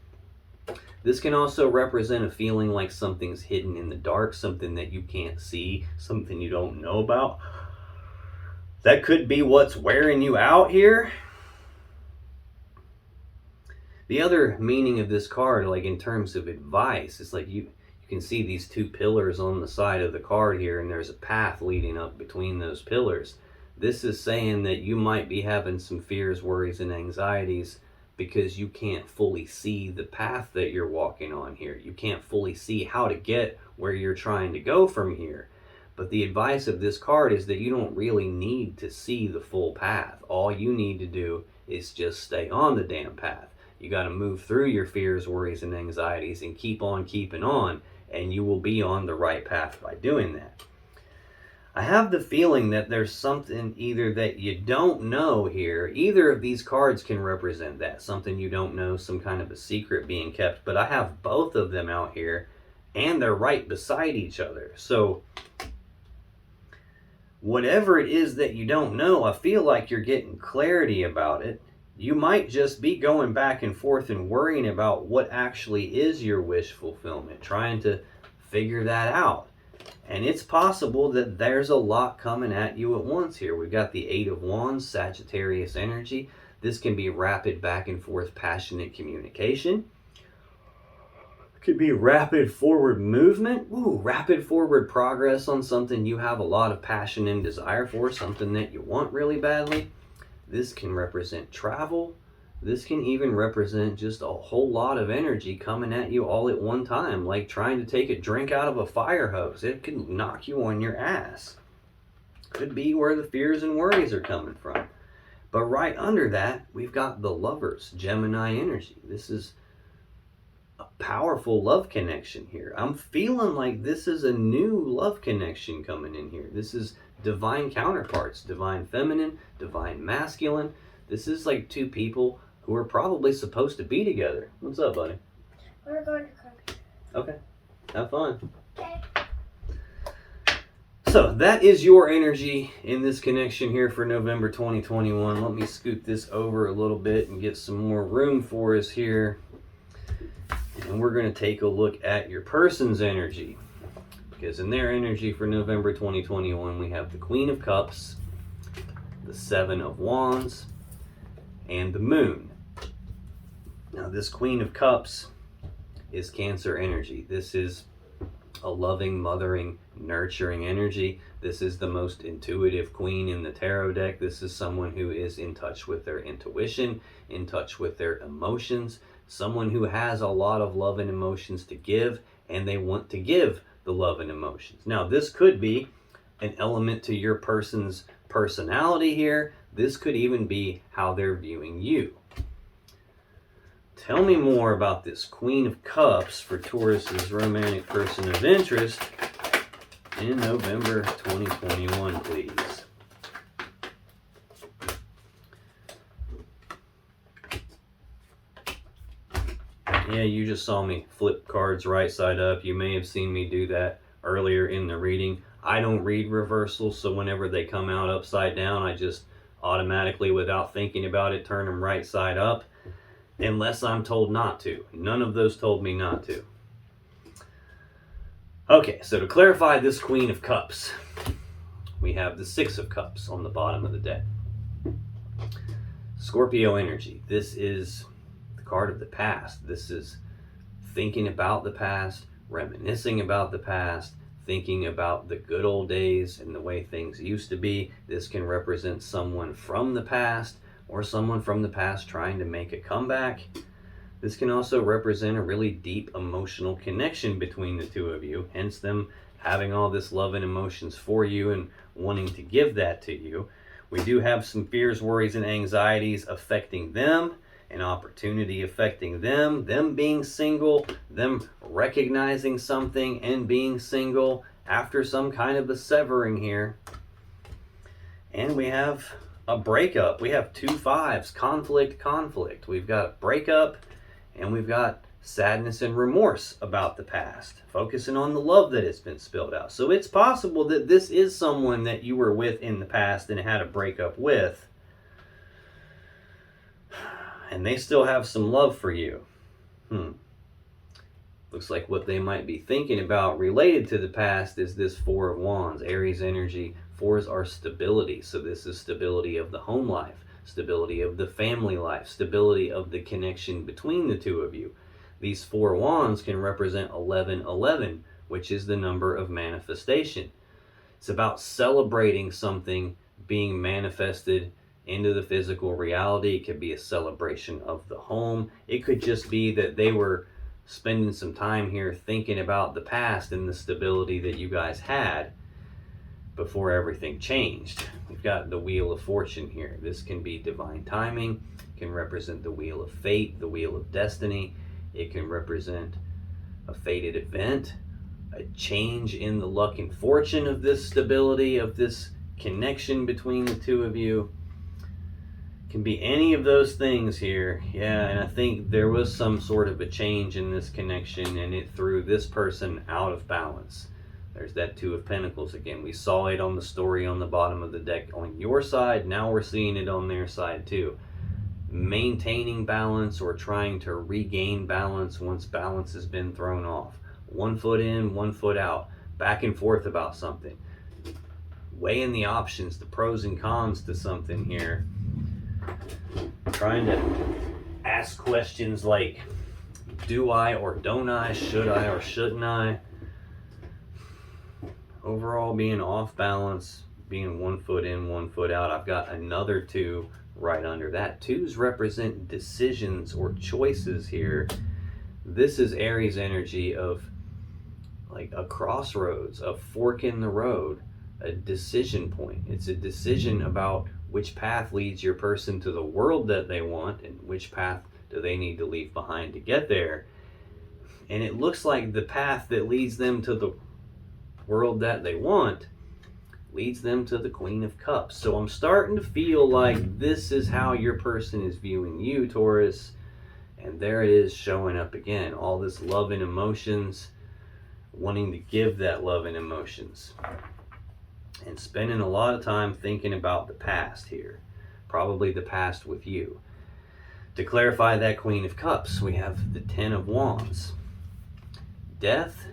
This can also represent a feeling like something's hidden in the dark, something that you can't see, something you don't know about. That could be what's wearing you out here. The other meaning of this card, like in terms of advice, is like you can see these two pillars on the side of the card here, and there's a path leading up between those pillars. This is saying that you might be having some fears, worries, and anxieties because you can't fully see the path that you're walking on here. You can't fully see how to get where you're trying to go from here. But the advice of this card is that you don't really need to see the full path. All you need to do is just stay on the damn path. You got to move through your fears, worries, and anxieties and keep on keeping on, and you will be on the right path by doing that. I have the feeling that there's something either that you don't know here. Either of these cards can represent that. Something you don't know, some kind of a secret being kept. But I have both of them out here, and they're right beside each other. So whatever it is that you don't know, I feel like you're getting clarity about it. You might just be going back and forth and worrying about what actually is your wish fulfillment, trying to figure that out. And it's possible that there's a lot coming at you at once here. We've got the Eight of Wands, Sagittarius energy. This can be rapid back and forth, passionate communication. It could be rapid forward movement. Ooh, rapid forward progress on something you have a lot of passion and desire for, something that you want really badly. This can represent travel. This can even represent just a whole lot of energy coming at you all at one time, like trying to take a drink out of a fire hose. It can knock you on your ass. Could be where the fears and worries are coming from. But right under that, we've got the Lovers, Gemini energy. This is a powerful love connection here. I'm feeling like this is a new love connection coming in here. This is divine counterparts, divine feminine, divine masculine. This is like two people who are probably supposed to be together. What's up, buddy? We're going to cook. Okay. Have fun. Okay. So that is your energy in this connection here for November 2021. Let me scoot this over a little bit and get some more room for us here. And we're going to take a look at your person's energy. Because in their energy for November 2021, we have the Queen of Cups, the Seven of Wands, and the Moon. Now this Queen of Cups is Cancer energy. This is a loving, mothering, nurturing energy. This is the most intuitive queen in the tarot deck. This is someone who is in touch with their intuition, in touch with their emotions, someone who has a lot of love and emotions to give, and they want to give the love and emotions. Now this could be an element to your person's personality here. This could even be how they're viewing you. Tell me more about this Queen of Cups for Taurus's romantic person of interest in November 2021, please. Yeah, you just saw me flip cards right side up. You may have seen me do that earlier in the reading. I don't read reversals, so whenever they come out upside down, I just automatically, without thinking about it, turn them right side up, unless I'm told not to. None of those told me not to. Okay, so to clarify this Queen of Cups, we have the Six of Cups on the bottom of the deck. Scorpio energy. This is the card of the past. This is thinking about the past, reminiscing about the past, thinking about the good old days and the way things used to be. This can represent someone from the past or someone from the past trying to make a comeback. This can also represent a really deep emotional connection between the two of you, hence them having all this love and emotions for you and wanting to give that to you. We do have some fears, worries, and anxieties affecting them, an opportunity affecting them being single, them recognizing something and being single after some kind of a severing here. And we have a breakup. We have 2 5s, conflict. We've got a breakup, and we've got sadness and remorse about the past, focusing on the love that has been spilled out. So it's possible that this is someone that you were with in the past and had a breakup with, and they still have some love for you. Looks like what they might be thinking about related to the past is this 4 of Wands, Aries energy. 4s are stability, so this is stability of the home life, stability of the family life, stability of the connection between the two of you. These 4 wands can represent 1111, which is the number of manifestation. It's about celebrating something being manifested into the physical reality. It could be a celebration of the home. It could just be that they were spending some time here thinking about the past and the stability that you guys had before everything changed. We've got the Wheel of Fortune here. This can be divine timing, can represent the Wheel of Fate, the Wheel of Destiny. It can represent a fated event, a change in the luck and fortune of this stability, of this connection between the two of you. It can be any of those things here. Yeah, and I think there was some sort of a change in this connection, and it threw this person out of balance. There's that 2 of Pentacles again. We saw it on the story on the bottom of the deck on your side. Now we're seeing it on their side too. Maintaining balance or trying to regain balance once balance has been thrown off. 1 foot in, 1 foot out. Back and forth about something. Weighing the options, the pros and cons to something here. Trying to ask questions like, do I or don't I? Should I or shouldn't I? Overall being off balance, being 1 foot in, 1 foot out. I've got another 2 right under that. 2s represent decisions or choices here. This is Aries energy of like a crossroads, a fork in the road, a decision point. It's a decision about which path leads your person to the world that they want and which path do they need to leave behind to get there. And it looks like the path that leads them to the world that they want leads them to the Queen of Cups. So I'm starting to feel like this is how your person is viewing you, Taurus. And there it is showing up again. All this love and emotions, wanting to give that love and emotions. And spending a lot of time thinking about the past here. Probably the past with you. To clarify that Queen of Cups, we have the 10 of Wands. Death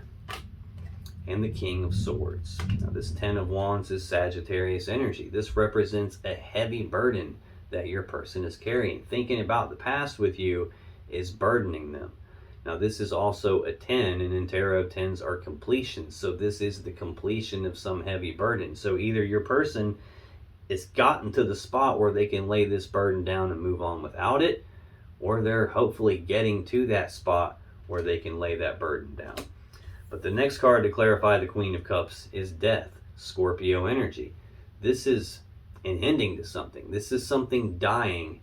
and the King of Swords. Now this 10 of Wands is Sagittarius energy. This represents a heavy burden that your person is carrying. Thinking about the past with you is burdening them. Now this is also a 10, and in tarot 10s are completions. So this is the completion of some heavy burden. So either your person has gotten to the spot where they can lay this burden down and move on without it, or they're hopefully getting to that spot where they can lay that burden down. But the next card to clarify the Queen of Cups is Death, Scorpio energy. This is an ending to something. This is something dying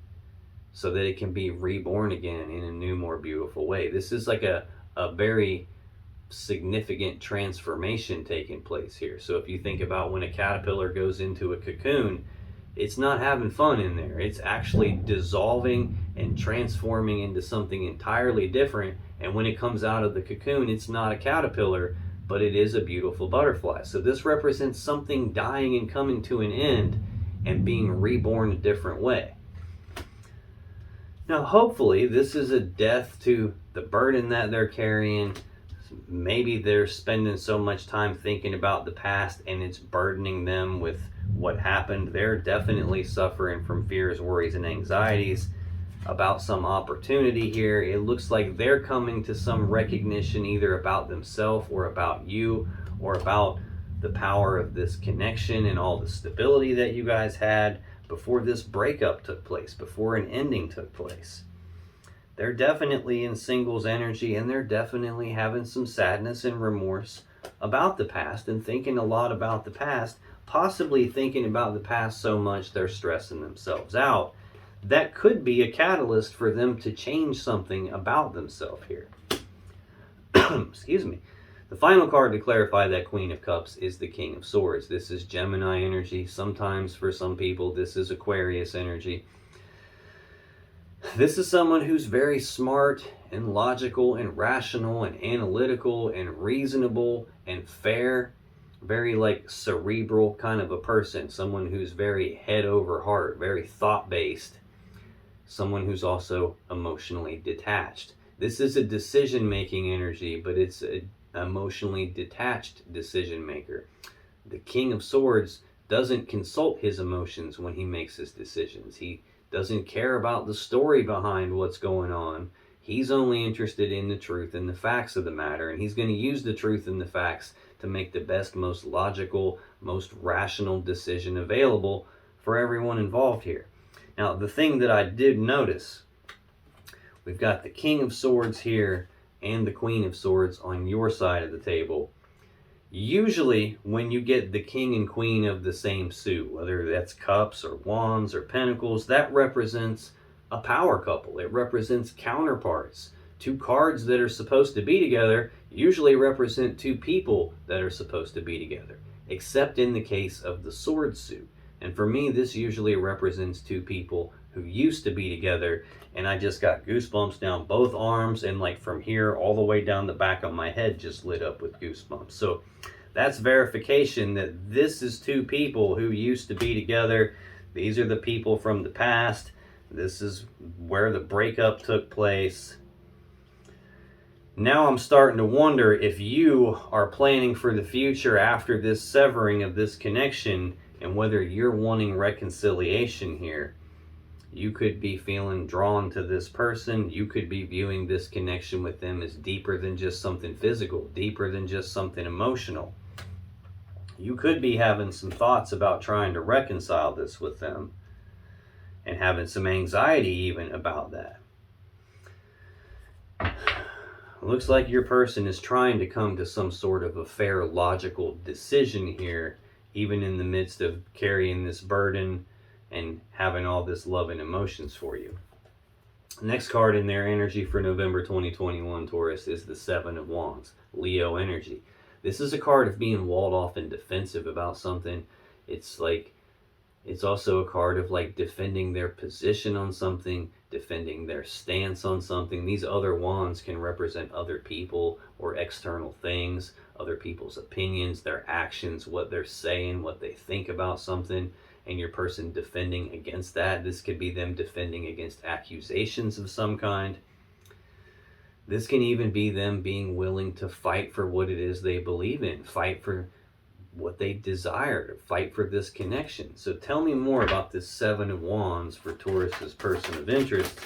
so that it can be reborn again in a new, more beautiful way. This is like a very significant transformation taking place here. So if you think about when a caterpillar goes into a cocoon, it's not having fun in there. It's actually dissolving and transforming into something entirely different. And when it comes out of the cocoon, it's not a caterpillar, but it is a beautiful butterfly. So this represents something dying and coming to an end and being reborn a different way. Now, hopefully, this is a death to the burden that they're carrying. Maybe they're spending so much time thinking about the past and it's burdening them with what happened. They're definitely suffering from fears, worries, and anxieties about some opportunity here. It looks like they're coming to some recognition either about themselves or about you or about the power of this connection and all the stability that you guys had. before this breakup took place, before an ending took place. They're definitely in singles energy, and they're definitely having some sadness and remorse about the past and thinking a lot about the past, possibly thinking about the past so much they're stressing themselves out. That could be a catalyst for them to change something about themselves here. Excuse me. The final card to clarify that Queen of Cups is the King of Swords. This is Gemini energy. Sometimes for some people this is Aquarius energy. This is someone who's very smart and logical and rational and analytical and reasonable and fair. Very like cerebral kind of a person. Someone who's very head over heart, very thought-based. Someone who's also emotionally detached. This is a decision-making energy, but it's an emotionally detached decision maker. The King of Swords doesn't consult his emotions when he makes his decisions. He doesn't care about the story behind what's going on. He's only interested in the truth and the facts of the matter, and he's going to use the truth and the facts to make the best, most logical, most rational decision available for everyone involved here. Now, the thing that I did notice, we've got the King of Swords here and the Queen of Swords on your side of the table. Usually, when you get the King and Queen of the same suit, whether that's cups or wands or pentacles, that represents a power couple. It represents counterparts. Two cards that are supposed to be together usually represent two people that are supposed to be together, except in the case of the sword suit. And for me, this usually represents two people who used to be together, and I just got goosebumps down both arms, and like from here all the way down the back of my head just lit up with goosebumps. So that's verification that this is two people who used to be together. These are the people from the past. This is where the breakup took place. Now I'm starting to wonder if you are planning for the future after this severing of this connection, and whether you're wanting reconciliation here. You could be feeling drawn to this person. You could be viewing this connection with them as deeper than just something physical, deeper than just something emotional. You could be having some thoughts about trying to reconcile this with them, and having some anxiety even about that. It looks like your person is trying to come to some sort of a fair, logical decision here, even in the midst of carrying this burden and having all this love and emotions for you. Next card in their energy for November 2021, Taurus, is the Seven of Wands, Leo energy. This is a card of being walled off and defensive about something. It's also a card of like defending their position on something, defending their stance on something. These other wands can represent other people or external things, other people's opinions, their actions, what they're saying, what they think about something, and your person defending against that. This could be them defending against accusations of some kind. This can even be them being willing to fight for what it is they believe in, fight for what they desire, to fight for this connection. So tell me more about this Seven of Wands for Taurus's person of interest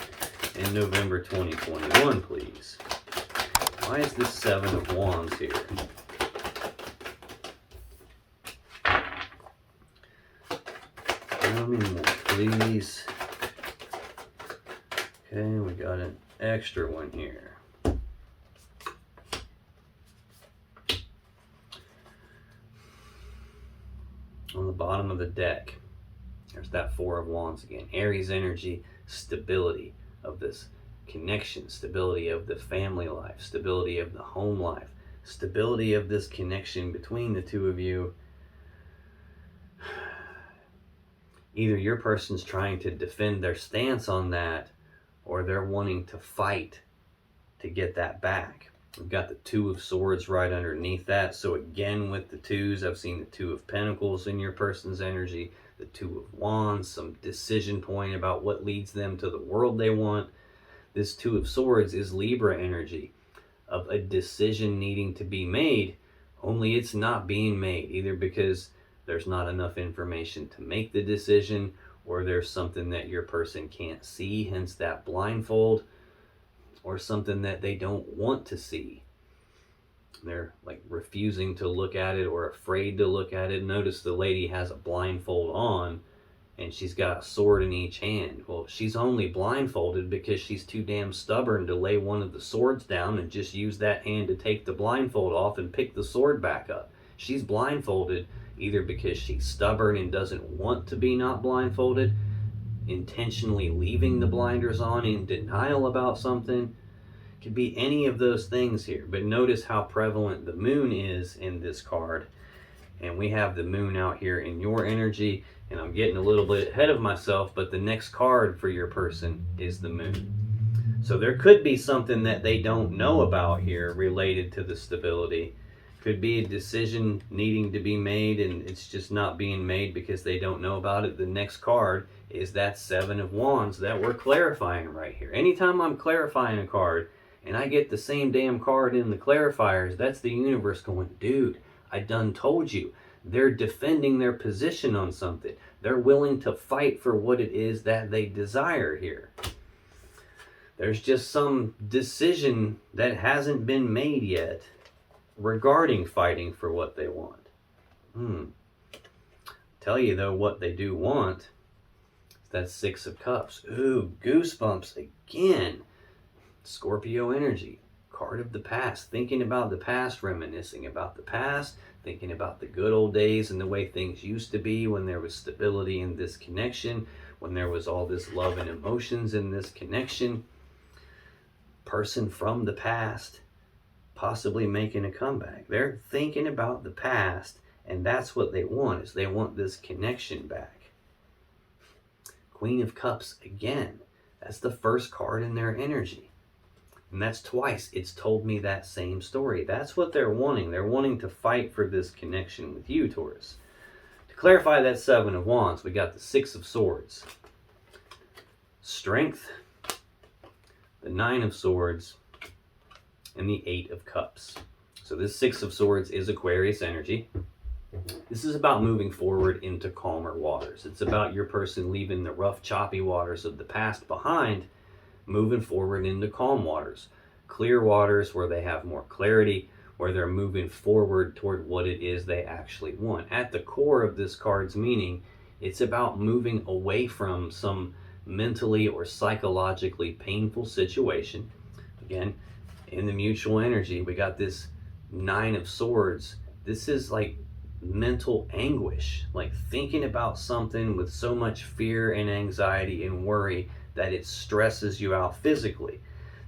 in November 2021, please. Why is this Seven of Wands here? Tell me more, please. Okay, we got an extra one here. On the bottom of the deck, there's that Four of Wands again. Aries energy, stability of this connection, stability of the family life, stability of the home life, stability of this connection between the two of you. Either your person's trying to defend their stance on that, or they're wanting to fight to get that back. We've got the Two of Swords right underneath that. So again, with the twos, I've seen the Two of Pentacles in your person's energy, the Two of Wands, some decision point about what leads them to the world they want. This Two of Swords is Libra energy, of a decision needing to be made, only it's not being made, either because there's not enough information to make the decision, or there's something that your person can't see, hence that blindfold, or something that they don't want to see. They're like refusing to look at it or afraid to look at it. Notice the lady has a blindfold on, and she's got a sword in each hand. Well, she's only blindfolded because she's too damn stubborn to lay one of the swords down and just use that hand to take the blindfold off and pick the sword back up. She's blindfolded either because she's stubborn and doesn't want to be not blindfolded, intentionally leaving the blinders on in denial about something. Could be any of those things here. But notice how prevalent the moon is in this card. And we have the moon out here in your energy. And I'm getting a little bit ahead of myself, but the next card for your person is the moon. So there could be something that they don't know about here related to the stability. Could be a decision needing to be made and it's just not being made because they don't know about it. The next card is that Seven of Wands that we're clarifying right here. Anytime I'm clarifying a card and I get the same damn card in the clarifiers, that's the universe going, dude, I done told you. They're defending their position on something. They're willing to fight for what it is that they desire here. There's just some decision that hasn't been made yet regarding fighting for what they want. Tell you though what they do want. That's Six of Cups. Ooh, goosebumps again. Scorpio energy. Card of the past. Thinking about the past, reminiscing about the past, thinking about the good old days and the way things used to be when there was stability in this connection, when there was all this love and emotions in this connection. Person from the past possibly making a comeback. They're thinking about the past, and that's what they want, is they want this connection back. Queen of Cups again. That's the first card in their energy. And that's twice. It's told me that same story. That's what they're wanting. They're wanting to fight for this connection with you, Taurus. To clarify that Seven of Wands, we got the Six of Swords. Strength, the Nine of Swords, and the Eight of Cups. So this Six of Swords is Aquarius energy. This is about moving forward into calmer waters. It's about your person leaving the rough, choppy waters of the past behind, moving forward into calm waters. Clear waters where they have more clarity, where they're moving forward toward what it is they actually want. At the core of this card's meaning, it's about moving away from some mentally or psychologically painful situation. Again, in the mutual energy, we got this Nine of Swords. This is like mental anguish, like thinking about something with so much fear and anxiety and worry that it stresses you out physically.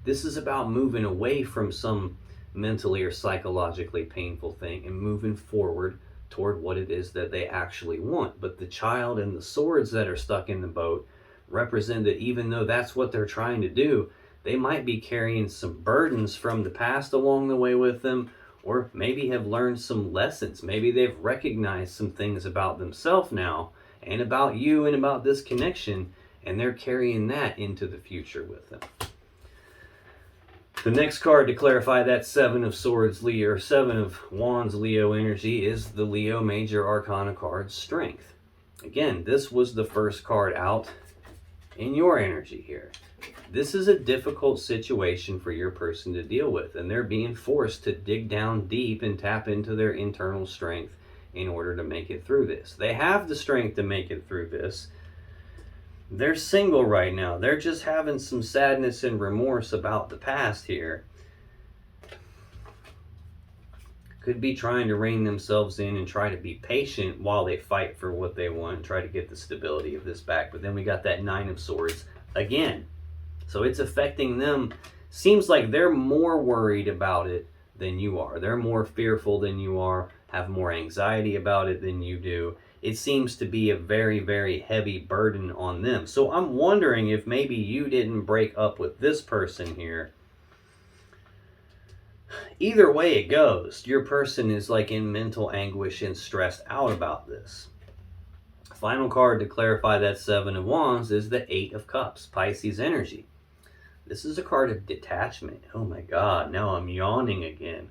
This is about moving away from some mentally or psychologically painful thing and moving forward toward what it is that they actually want. But the child and the swords that are stuck in the boat represent that even though that's what they're trying to do, they might be carrying some burdens from the past along the way with them, or maybe have learned some lessons. Maybe they've recognized some things about themselves now and about you and about this connection, and they're carrying that into the future with them. The next card to clarify that Seven of Swords Leo, or Seven of Wands Leo energy, is the Leo Major Arcana card, Strength. Again, this was the first card out in your energy here. This is a difficult situation for your person to deal with, and they're being forced to dig down deep and tap into their internal strength in order to make it through this. They have the strength to make it through this. They're single right now. They're just having some sadness and remorse about the past here. Could be trying to rein themselves in and try to be patient while they fight for what they want and try to get the stability of this back. But then we got that Nine of Swords again. So it's affecting them. Seems like they're more worried about it than you are. They're more fearful than you are, have more anxiety about it than you do. It seems to be a very, very heavy burden on them. So I'm wondering if maybe you didn't break up with this person here. Either way it goes, your person is like in mental anguish and stressed out about this. Final card to clarify that Seven of Wands is the Eight of Cups, Pisces energy. This is a card of detachment. Oh my God, now I'm yawning again.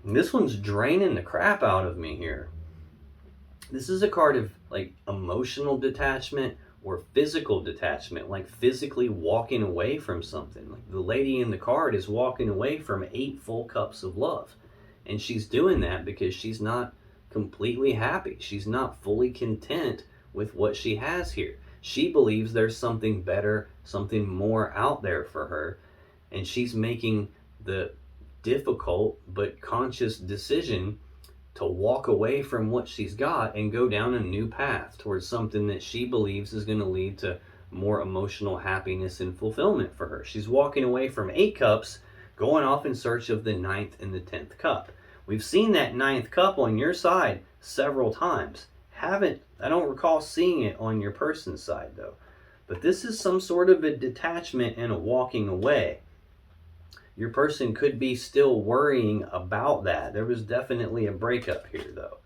This one's draining the crap out of me here. This is a card of like emotional detachment or physical detachment, like physically walking away from something. Like the lady in the card is walking away from 8 full cups of love. And she's doing that because she's not completely happy. She's not fully content with what she has here. She believes there's something better, something more out there for her, and she's making the difficult but conscious decision to walk away from what she's got and go down a new path towards something that she believes is going to lead to more emotional happiness and fulfillment for her. She's walking away from 8 cups, going off in search of the 9th and the 10th cup. We've seen that 9th cup on your side several times. I don't recall seeing it on your person's side though. But this is some sort of a detachment and a walking away. Your person could be still worrying about that. There was definitely a breakup here though.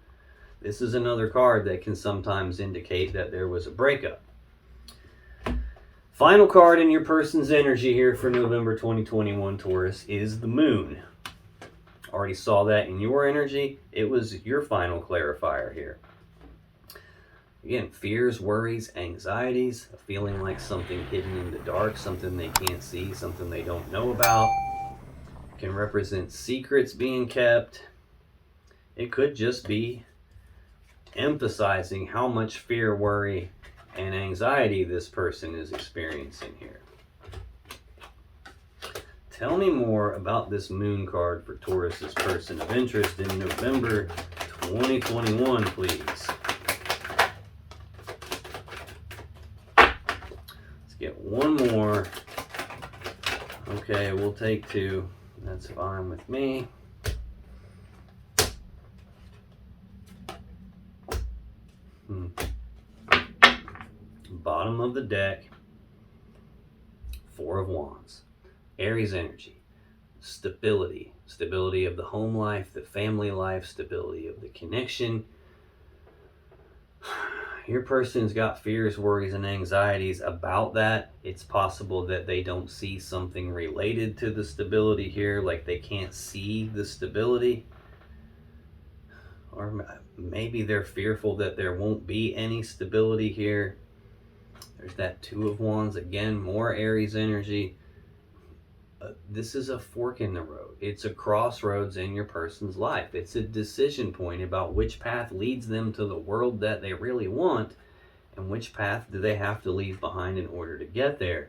This is another card that can sometimes indicate that there was a breakup. Final card in your person's energy here for November 2021, Taurus, is the Moon. Already saw that in your energy. It was your final clarifier here. Again, fears, worries, anxieties, a feeling like something hidden in the dark, something they can't see, something they don't know about. Can represent secrets being kept. It could just be emphasizing how much fear, worry, and anxiety this person is experiencing here. Tell me more about this Moon card for Taurus's person of interest in November 2021, please. Let's get one more. Okay, we'll take 2. That's fine with me. Bottom of the deck, 4 of Wands. Aries energy, stability. Stability of the home life, the family life, stability of the connection. Your person's got fears, worries, and anxieties about that. It's possible that they don't see something related to the stability here, like they can't see the stability. Or maybe they're fearful that there won't be any stability here. There's that 2 of Wands, again, more Aries energy. This is a fork in the road. It's a crossroads in your person's life. It's a decision point about which path leads them to the world that they really want, and which path do they have to leave behind in order to get there.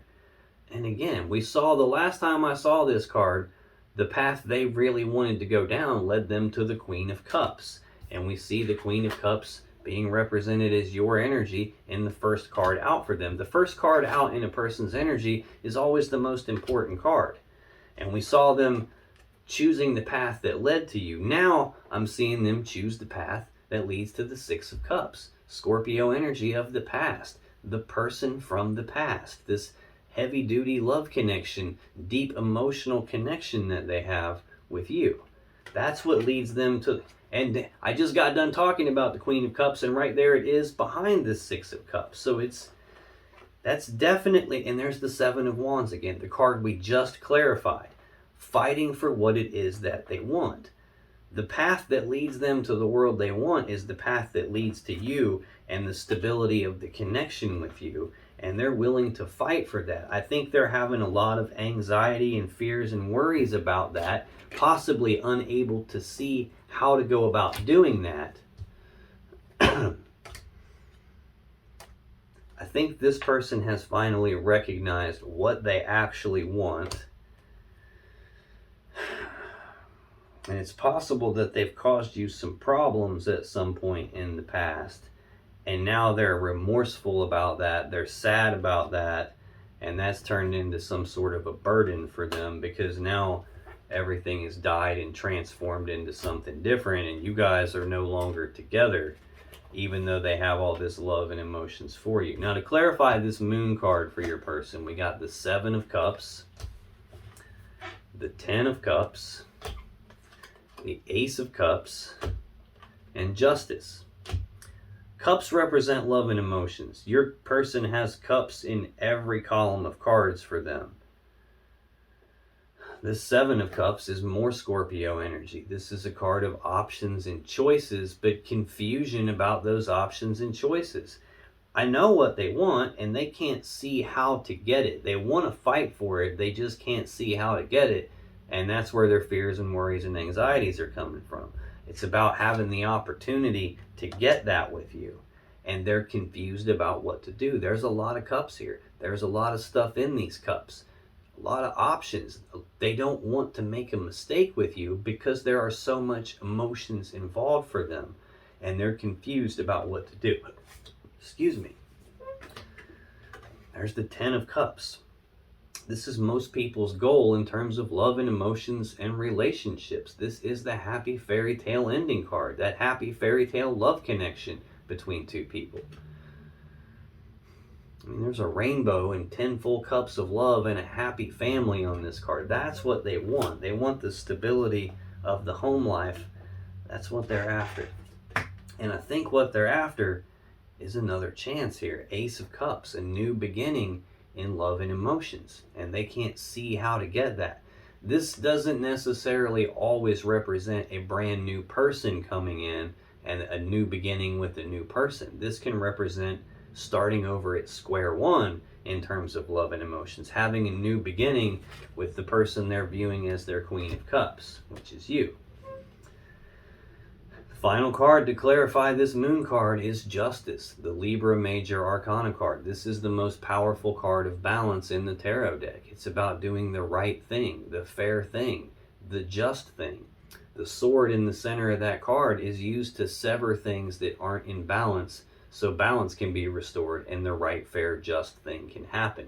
And again, we saw the last time I saw this card, the path they really wanted to go down led them to the Queen of Cups. And we see the Queen of Cups being represented as your energy in the first card out for them. The first card out in a person's energy is always the most important card. And we saw them choosing the path that led to you. Now I'm seeing them choose the path that leads to the 6 of Cups. Scorpio energy of the past. The person from the past. This heavy-duty love connection, deep emotional connection that they have with you. That's what leads them to... And I just got done talking about the Queen of Cups, and right there it is behind the 6 of Cups. So that's definitely, and there's the 7 of Wands again, the card we just clarified. Fighting for what it is that they want. The path that leads them to the world they want is the path that leads to you and the stability of the connection with you. And they're willing to fight for that. I think they're having a lot of anxiety and fears and worries about that, possibly unable to see how to go about doing that. I think this person has finally recognized what they actually want. And it's possible that they've caused you some problems at some point in the past. And now they're remorseful about that. They're sad about that. And that's turned into some sort of a burden for them, because now everything has died and transformed into something different. And you guys are no longer together, even though they have all this love and emotions for you. Now, to clarify this Moon card for your person, we got the 7 of Cups, the 10 of Cups, the Ace of Cups, and Justice. Cups represent love and emotions. Your person has cups in every column of cards for them. The 7 of Cups is more Scorpio energy. This is a card of options and choices, but confusion about those options and choices. I know what they want, and they can't see how to get it. They want to fight for it, they just can't see how to get it. And that's where their fears and worries and anxieties are coming from. It's about having the opportunity to get that with you. And they're confused about what to do. There's a lot of cups here. There's a lot of stuff in these cups. A lot of options. They don't want to make a mistake with you because there are so much emotions involved for them. And they're confused about what to do. Excuse me. There's the 10 of Cups. This is most people's goal in terms of love and emotions and relationships. This is the happy fairy tale ending card. That happy fairy tale love connection between two people. I mean, there's a rainbow and 10 full cups of love and a happy family on this card. That's what they want. They want the stability of the home life. That's what they're after. And I think what they're after is another chance here. Ace of Cups, a new beginning in love and emotions. And they can't see how to get that. This doesn't necessarily always represent a brand new person coming in and a new beginning with a new person. This can represent starting over at square one in terms of love and emotions, having a new beginning with the person they're viewing as their Queen of Cups, which is you. Final card to clarify this moon card is Justice, the Libra Major Arcana card. This is the most powerful card of balance in the tarot deck. It's about doing the right thing, the fair thing, the just thing. The sword in the center of that card is used to sever things that aren't in balance, so balance can be restored and the right, fair, just thing can happen.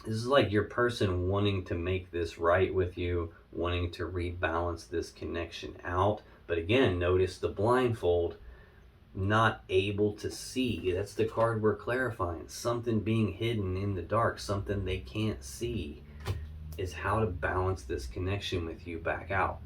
This is like your person wanting to make this right with you, wanting to rebalance this connection out. But again, notice the blindfold, not able to see. That's the card we're clarifying. Something being hidden in the dark, something they can't see, is how to balance this connection with you back out.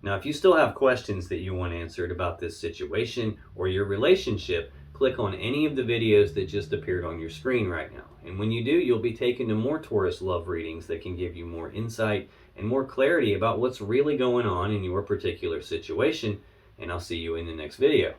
Now, if you still have questions that you want answered about this situation or your relationship, click on any of the videos that just appeared on your screen right now. And when you do, you'll be taken to more Taurus love readings that can give you more insight and more clarity about what's really going on in your particular situation. And I'll see you in the next video.